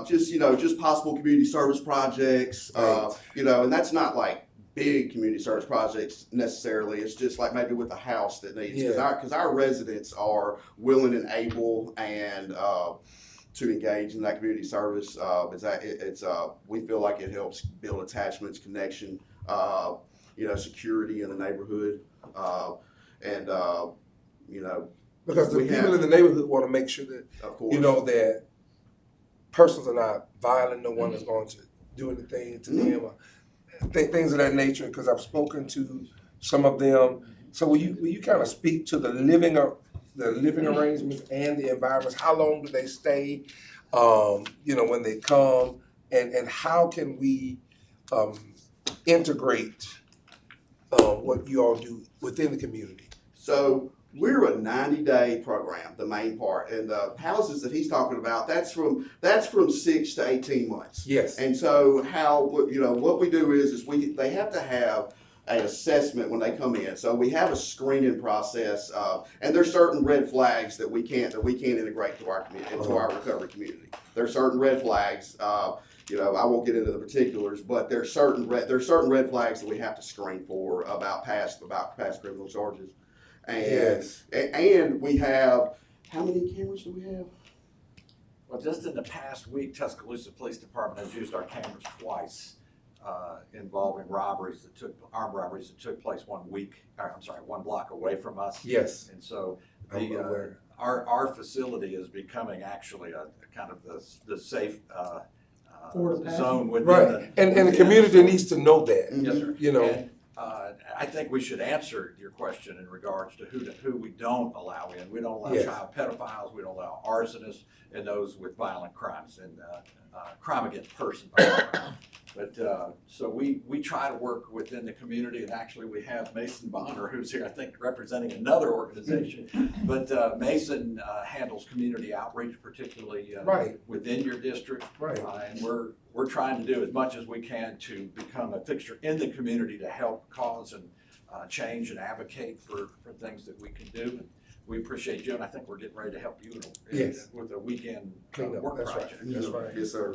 just possible community service projects. Right. And that's not like big community service projects necessarily. It's just like maybe with a house that needs, because our residents are willing and able and to engage in that community service. We feel like it helps build attachments, connection, security in the neighborhood, because the people in the neighborhood want to make sure that that persons are not violent. No one is going to do anything to them. Things of that nature, because I've spoken to some of them. So will you kind of speak to the living arrangements and the environments? How long do they stay? When they come, and how can we integrate what you all do within the community? So we're a 90-day program, the main part, and the houses that he's talking about, that's from 6 to 18 months. Yes. And so what we do is they have to have an assessment when they come in. So we have a screening process, and there's certain red flags that we can't integrate to our community, into our recovery community. There's certain red flags. I won't get into the particulars, but there's certain red flags that we have to screen for about past criminal charges. And we have, how many cameras do we have? Well, just in the past week, Tuscaloosa Police Department has used our cameras twice involving armed robberies that took place 1 block away from us. Yes. And so our facility is becoming actually a kind of the safe zone within and the community needs to know that. Yes, sir. And I think we should answer your question in regards to who we don't allow in. We don't allow Yes. child pedophiles, we don't allow arsonists, and those with violent crimes, and crime against persons. But, so we try to work within the community, and actually we have Mason Bonner, who's here, I think, representing another organization. But Mason handles community outreach, particularly Right. within your district. Right. And we're trying to do as much as we can to become a fixture in the community to help cause and change and advocate for things that we can do. And we appreciate you, and I think we're getting ready to help you Yes. with a weekend Clean up, work that's right. project. That's right. Yes, sir.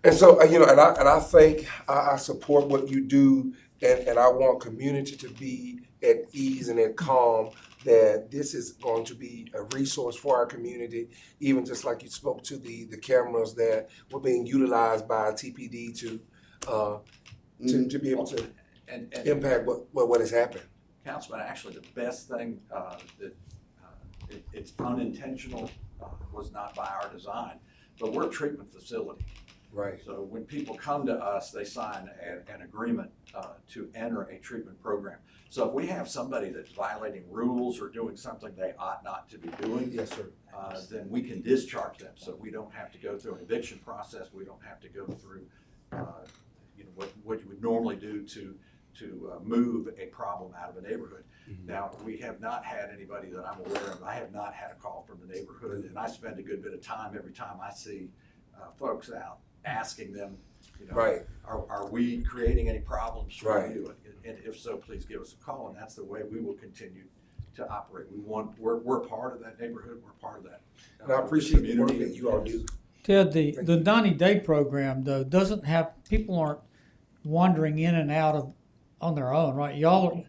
And so, and I think I support what you do, and I want community to be at ease and at calm that this is going to be a resource for our community, even just like you spoke to the cameras that were being utilized by TPD to be able to And impact what has happened. Councilman, actually, the best thing it's unintentional, was not by our design, but we're a treatment facility. Right. So when people come to us, they sign an agreement to enter a treatment program. So if we have somebody that's violating rules or doing something they ought not to be doing, Yes, sir. then we can discharge them. So we don't have to go through an eviction process. We don't have to go through, what you would normally do to move a problem out of a neighborhood. Mm-hmm. Now, we have not had anybody that I'm aware of. I have not had a call from the neighborhood, and I spend a good bit of time every time I see folks out asking them, Right. are we creating any problems for Right. you? And if so, please give us a call, and that's the way we will continue to operate. We're part of that neighborhood. We're part of that. And I appreciate the work community. that you all do. Ted, the 90-day program though doesn't have, people aren't wandering in and out of on their own, right? Y'all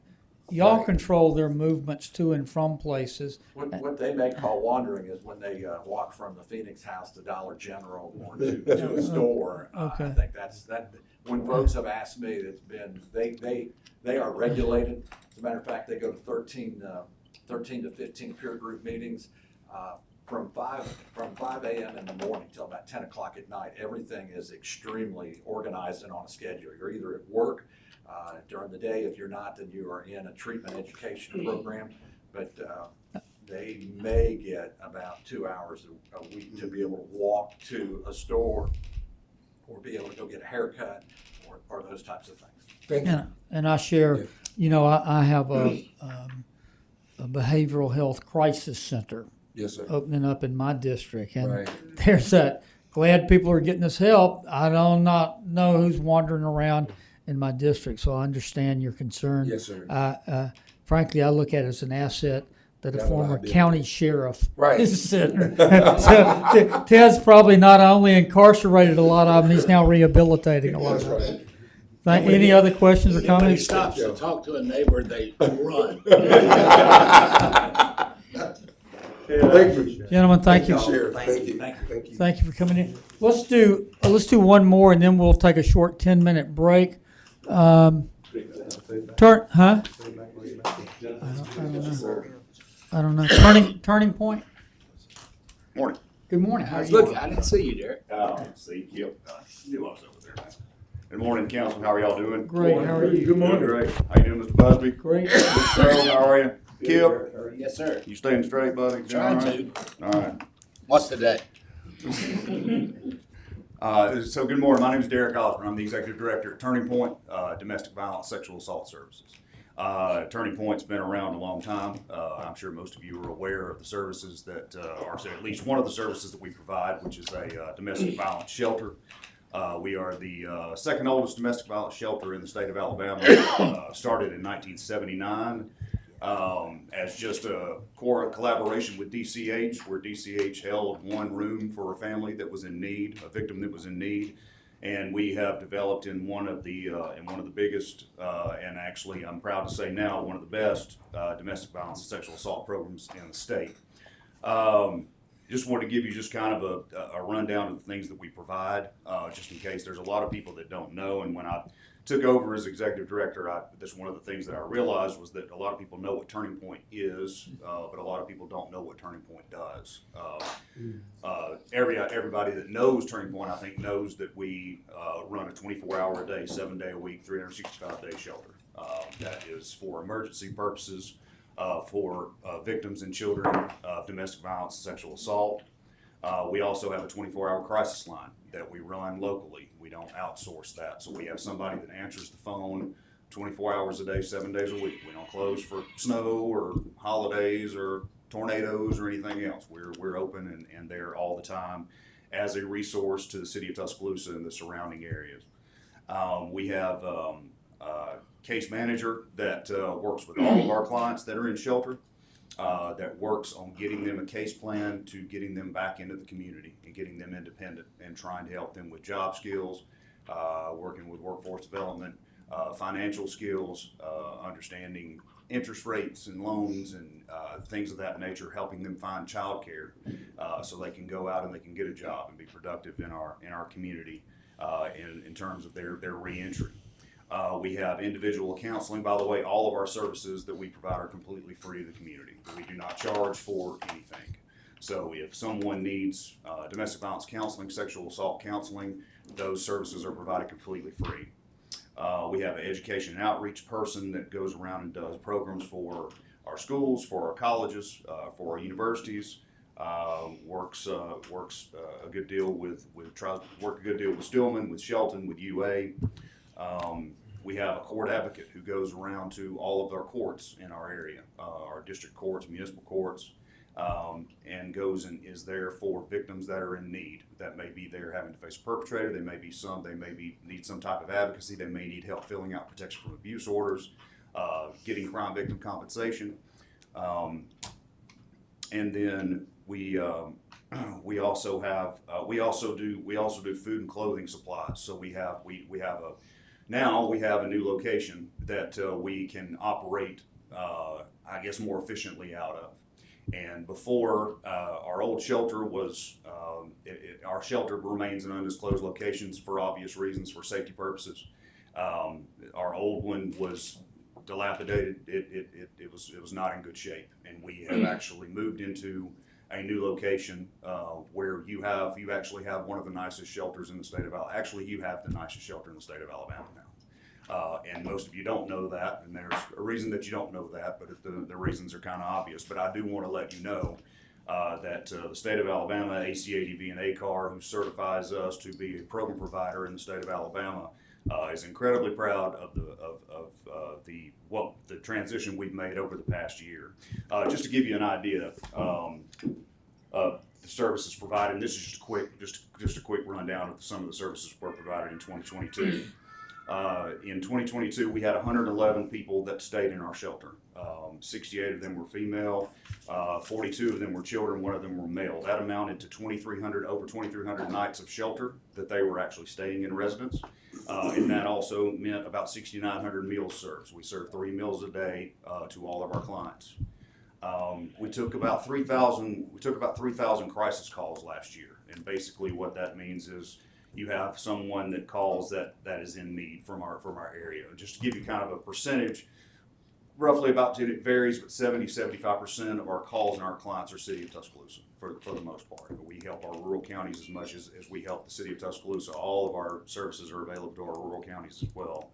Right. control their movements to and from places. What they may call wandering is when they walk from the Phoenix House to Dollar General or to a store. Okay. I think that. When folks have asked me, it's been they are regulated. As a matter of fact, they go to 13 to 15 peer group meetings from 5 a.m. in the morning till about 10 o'clock at night. Everything is extremely organized and on a schedule. You're either at work during the day. If you're not, then you are in a treatment education program. But they may get about 2 hours a week to be able to walk to a store or be able to go get a haircut or those types of things. Thank you. And I share, I have a behavioral health crisis center Yes, sir. opening up in my district, and Right. there's that. Glad people are getting this help. I don't not know who's wandering around in my district, so I understand your concern. Yes, sir. Frankly, I look at it as an asset that a Not a former liability. county sheriff Right. is sitting. So Ted's probably not only incarcerated a lot of them, he's now rehabilitating a lot That's of them. right. Any other questions or If anybody comments? stops to talk to a neighbor, they run. Thank you. Gentlemen, thank you. Sheriff. Thank you. Thank you. Thank you. Thank you for coming in. Let's do one more, and then we'll take a short 10-minute break. Turn, huh? I don't know. Turning point. Morning. Good morning. How are you? Look, I didn't see you, Derek. See, yep, knew I was over there. Good morning, council, how are y'all doing? Great. How are you? Good morning. Great. How you doing, Mr. Busby? Great. Mr. Earl, how are you? Kip, Yes, sir. you staying straight, buddy? Trying All to. right. All right. What's the day? So good morning, my name is Derek Osborne, I'm the executive director at Turning Point, Domestic Violence Sexual Assault Services. Turning Point's been around a long time. I'm sure most of you are aware of the services that are, at least one of the services that we provide, which is a domestic violence shelter. We are the second oldest domestic violence shelter in the state of Alabama. Started in 1979 as just a core collaboration with DCH, where DCH held one room for a family that was in need, a victim that was in need. And we have developed in one of the biggest, and actually I'm proud to say now one of the best domestic violence and sexual assault programs in the state. Just wanted to give you just kind of a rundown of the things that we provide, just in case there's a lot of people that don't know. And when I took over as executive director, that's one of the things that I realized was that a lot of people know what Turning Point is, but a lot of people don't know what Turning Point does. Everybody that knows Turning Point, I think, knows that we run a 24-hour a day, 7-day a week, 365-day shelter. That is for emergency purposes, for victims and children of domestic violence and sexual assault. We also have a 24-hour crisis line that we run locally. We don't outsource that. So we have somebody that answers the phone 24 hours a day, 7 days a week. We don't close for snow or holidays or tornadoes or anything else. We're open and there all the time as a resource to the city of Tuscaloosa and the surrounding areas. We have a case manager that works with all of our clients that are in shelter, that works on getting them a case plan to getting them back into the community and getting them independent and trying to help them with job skills, working with workforce development, financial skills, understanding interest rates and loans and things of that nature, helping them find childcare so they can go out and they can get a job and be productive in our community in terms of their reentry. We have individual counseling. By the way, all of our services that we provide are completely free to the community. We do not charge for anything. So if someone needs domestic violence counseling, sexual assault counseling, those services are provided completely free. We have an education and outreach person that goes around and does programs for our schools, for our colleges, for our universities. Works a good deal tries to work a good deal with Stillman, with Shelton, with UA. We have a court advocate who goes around to all of our courts in our area, our district courts, municipal courts, and goes and is there for victims that are in need. That may be there having to face a perpetrator. They may need some type of advocacy. They may need help filling out protection from abuse orders, getting crime victim compensation, and then we also do food and clothing supplies. So we have a new location that we can operate, I guess, more efficiently out of. And before, our old shelter was, our shelter remains in undisclosed locations for obvious reasons, for safety purposes. Our old one was dilapidated. It was not in good shape, and we have actually moved into a new location where you actually have one of the nicest shelters in the state of Alabama. Actually, you have the nicest shelter in the state of Alabama now. And most of you don't know that, and there's a reason that you don't know that, but the reasons are kind of obvious. But I do want to let you know that the state of Alabama, ACADV and ACAR, who certifies us to be a program provider in the state of Alabama, is incredibly proud of the transition we've made over the past year. Just to give you an idea of the services provided, and this is just a quick rundown of some of the services were provided in 2022. In 2022, we had 111 people that stayed in our shelter. 68 of them were female, 42 of them were children, 1 of them were male. That amounted to over 2,300 nights of shelter that they were actually staying in residence. And that also meant about 6,900 meals served. We served 3 meals a day to all of our clients. We took about 3,000 crisis calls last year, and basically what that means is you have someone that calls that is in need from our area. Just to give you kind of a percentage, roughly it varies, but 75% of our calls and our clients are city of Tuscaloosa for the most part. But we help our rural counties as much as we help the city of Tuscaloosa. All of our services are available to our rural counties as well.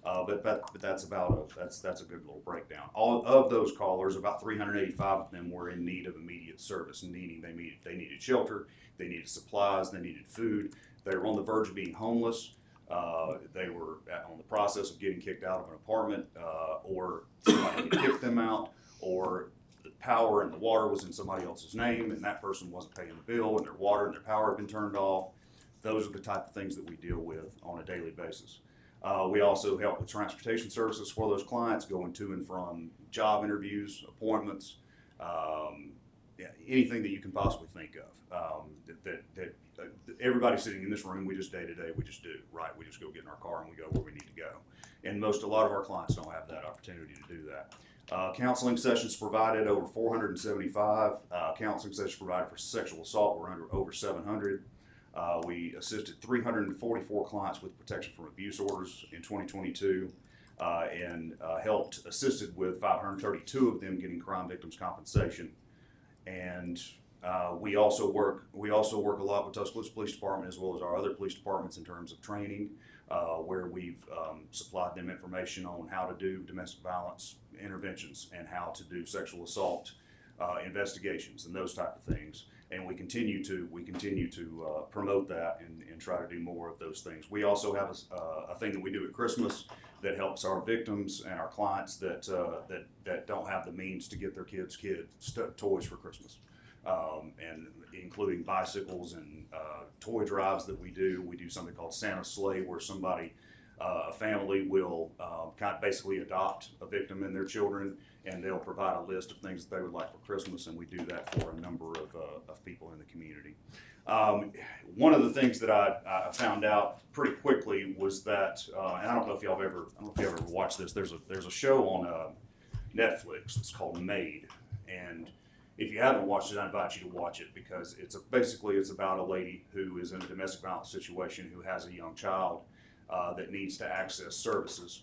But that's a good little breakdown. All of those callers, about 385 of them were in need of immediate service, meaning they needed shelter, they needed supplies, they needed food. They were on the verge of being homeless. They were on the process of getting kicked out of an apartment, or somebody had kicked them out, or the power and the water was in somebody else's name and that person wasn't paying the bill, and their water and their power had been turned off. Those are the type of things that we deal with on a daily basis. We also help with transportation services for those clients, going to and from job interviews, appointments, anything that you can possibly think of. That everybody sitting in this room, we just day to day, we just do, right? We just go get in our car and we go where we need to go. And a lot of our clients don't have that opportunity to do that. Counseling sessions provided, over 475. Counseling sessions provided for sexual assault were over 700. We assisted 344 clients with protection from abuse orders in 2022, and assisted with 532 of them getting crime victims compensation. And We also work a lot with Tuscaloosa Police Department as well as our other police departments in terms of training, where we've supplied them information on how to do domestic violence interventions and how to do sexual assault investigations and those type of things. And we continue to promote that and try to do more of those things. We also have a thing that we do at Christmas that helps our victims and our clients that don't have the means to get their kids toys for Christmas, and including bicycles and toy drives that we do. We do something called Santa's Sleigh, where a family will kind of basically adopt a victim and their children, and they'll provide a list of things that they would like for Christmas, and we do that for a number of people in the community. One of the things that I found out pretty quickly was that, and I don't know if y'all ever watched this. There's a show on Netflix. It's called Made, and if you haven't watched it, I invite you to watch it, because it's about a lady who is in a domestic violence situation who has a young child that needs to access services,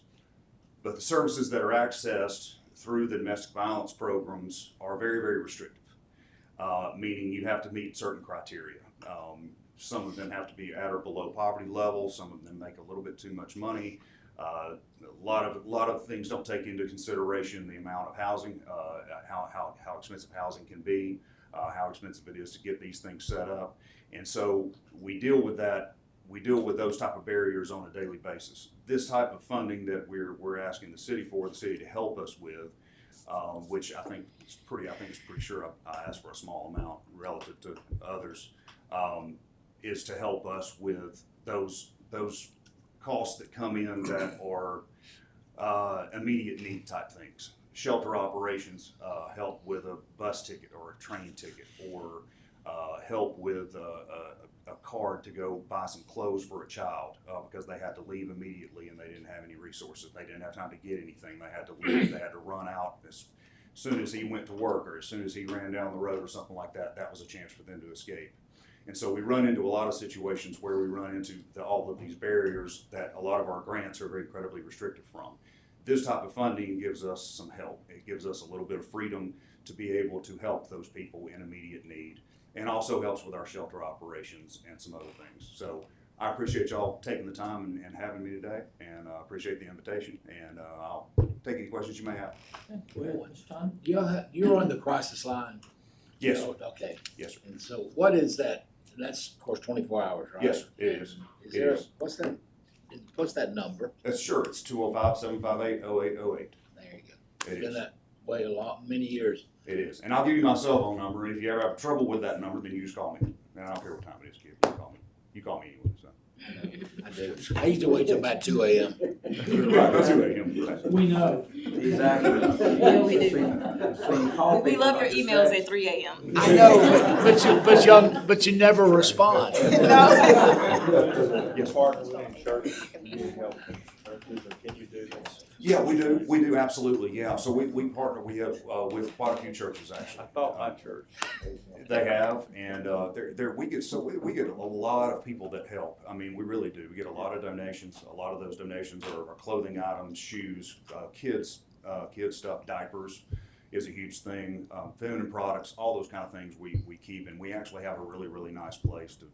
but the services that are accessed through the domestic violence programs are very, very restrictive, meaning you have to meet certain criteria. Some of them have to be at or below poverty level. Some of them make a little bit too much money. A lot of things don't take into consideration the amount of housing, how expensive housing can be, how expensive it is to get these things set up, and so we deal with that. We deal with those type of barriers on a daily basis. This type of funding that we're asking the city to help us with, which I think it's pretty sure I asked for a small amount relative to others, is to help us with those costs that come in that are immediate need type things. Shelter operations, help with a bus ticket or a train ticket, or help with a card to go buy some clothes for a child because they had to leave immediately and they didn't have any resources. They didn't have time to get anything. They had to leave. They had to run out as soon as he went to work, or as soon as he ran down the road or something like that. That was a chance for them to escape. And so we run into a lot of situations where we run into all of these barriers that a lot of our grants are very incredibly restricted from. This type of funding gives us some help. It gives us a little bit of freedom to be able to help those people in immediate need, and also helps with our shelter operations and some other things. So I appreciate y'all taking the time and having me today, and appreciate the invitation, and I'll take any questions you may have. Go ahead, Mr. Tom. You're on the crisis line? Yes. Okay. Yes, sir. And so what is that? That's, of course, 24 hours, right? Yes, it is. What's that number? Sure, it's 205-758-0808. There you go. It It's been is. that way many years. It is. And I'll give you my cell phone number, and if you ever have trouble with that number, then you just call me. And I don't care what time it is, kid. You call me anyway, so. I do. I used to wait till about 2 a.m. Right, that's who I am. We know. Exactly. Yeah, we do. We love your emails at 3 a.m. I know, but you never respond. Yes. Partner with church, community health churches, or can you do this? Yeah, we do, absolutely, yeah. So we partner, we have, with quite a few churches, actually. I thought my church. They have, and we get a lot of people that help. I mean, we really do. We get a lot of donations. A lot of those donations are clothing items, shoes, kids stuff, diapers is a huge thing. Feminine products, all those kind of things we keep, and we actually have a really, really nice place to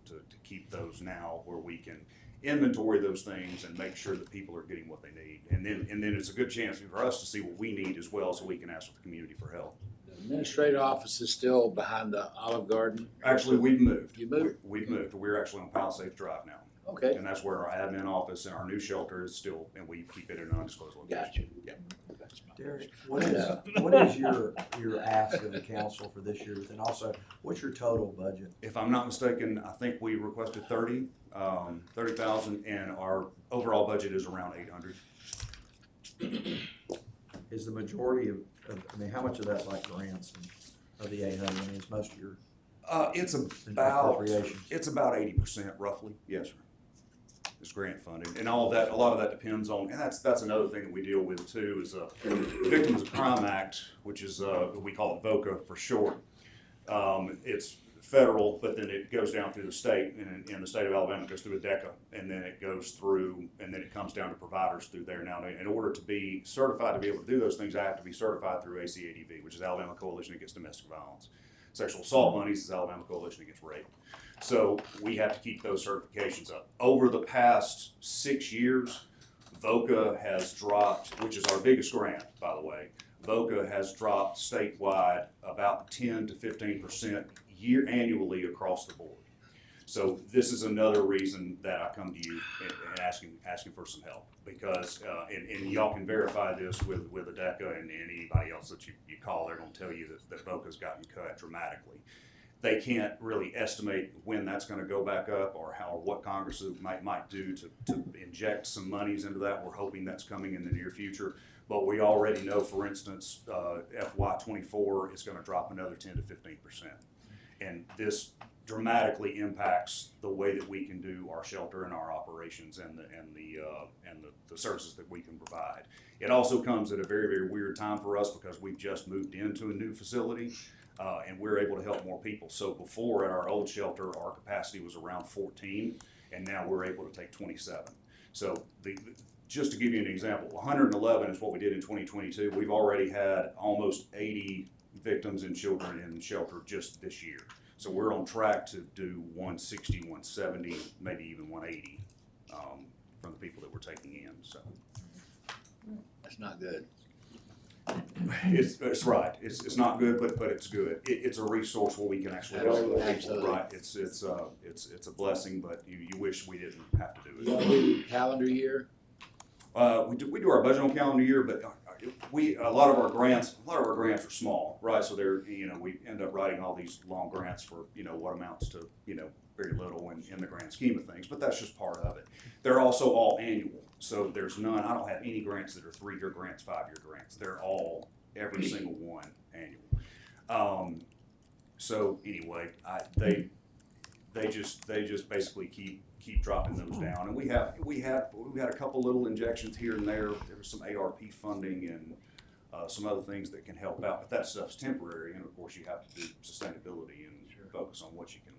keep those now, where we can inventory those things and make sure that people are getting what they need. And then it's a good chance for us to see what we need as well, so we can ask the community for help. The administrative office is still behind the Olive Garden? Actually, we've moved. You moved? We've moved. We're actually on Palisades Drive now. Okay. And that's where our admin office and our new shelter is still, and we keep it in an undisclosed location. Gotcha. Yeah. Derek, what is your ask of the council for this year? And also, what's your total budget? If I'm not mistaken, I think we requested 30,000, and our overall budget is around 800. Is the majority of I mean, how much of that's like grants of the 800? I mean, is most of your It's appropriations? about 80% roughly. Yes, sir. It's grant funding, and all of that. A lot of that depends on, and that's another thing that we deal with too. Is the Victims of Crime Act, which is we call it VOCA for short. It's federal, but then it goes down through the state, and in the state of Alabama it goes through a DECA, and then it goes through, and then it comes down to providers through there. Now, in order to be certified to be able to do those things, I have to be certified through ACADV, which is Alabama Coalition Against Domestic Violence. Sexual assault monies is Alabama Coalition Against Rape. So we have to keep those certifications up. Over the past 6 years, VOCA has dropped, which is our biggest grant, by the way. VOCA has dropped statewide about 10 to 15% annually across the board. So this is another reason that I come to you and asking for some help, because and y'all can verify this with ADECA and anybody else that you call. They're going to tell you that VOCA's gotten cut dramatically. They can't really estimate when that's going to go back up or what Congress might do to inject some monies into that. We're hoping that's coming in the near future. But we already know, for instance, FY24 is going to drop another 10 to 15%. And this dramatically impacts the way that we can do our shelter and our operations and the services that we can provide. It also comes at a very, very weird time for us because we've just moved into a new facility. And we're able to help more people. So before at our old shelter, our capacity was around 14, and now we're able to take 27. So just to give you an example, 111 is what we did in 2022. We've already had almost 80 victims and children in shelter just this year. So we're on track to do 160, 170, maybe even 180 from the people that we're taking in. So That's not good. It's right. It's not good, but it's good. It's a resource where we can actually help people. Right. It's a blessing, but you wish we didn't have to do it. You do calendar year? We do our budget on calendar year, but a lot of our grants are small, right? So we end up writing all these long grants for what amounts to very little in the grand scheme of things. But that's just part of it. They're also all annual. So there's none. I don't have any grants that are 3-year grants, 5-year grants. They're all, every single one, annual. So anyway, they just basically keep dropping those down. And we had a couple little injections here and there. There was some ARP funding and some other things that can help out, but that stuff's temporary. And of course, you have to do sustainability and focus on what you can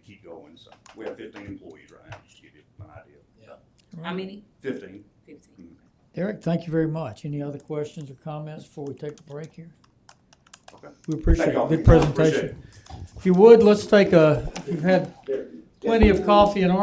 keep going. So we have 15 employees right now, just to give you an idea. How many? 15. 15. Derek, thank you very much. Any other questions or comments before we take a break here? Okay. We appreciate Thank it. y'all. Good Appreciate presentation. If you would, let's take you've had plenty of coffee and orange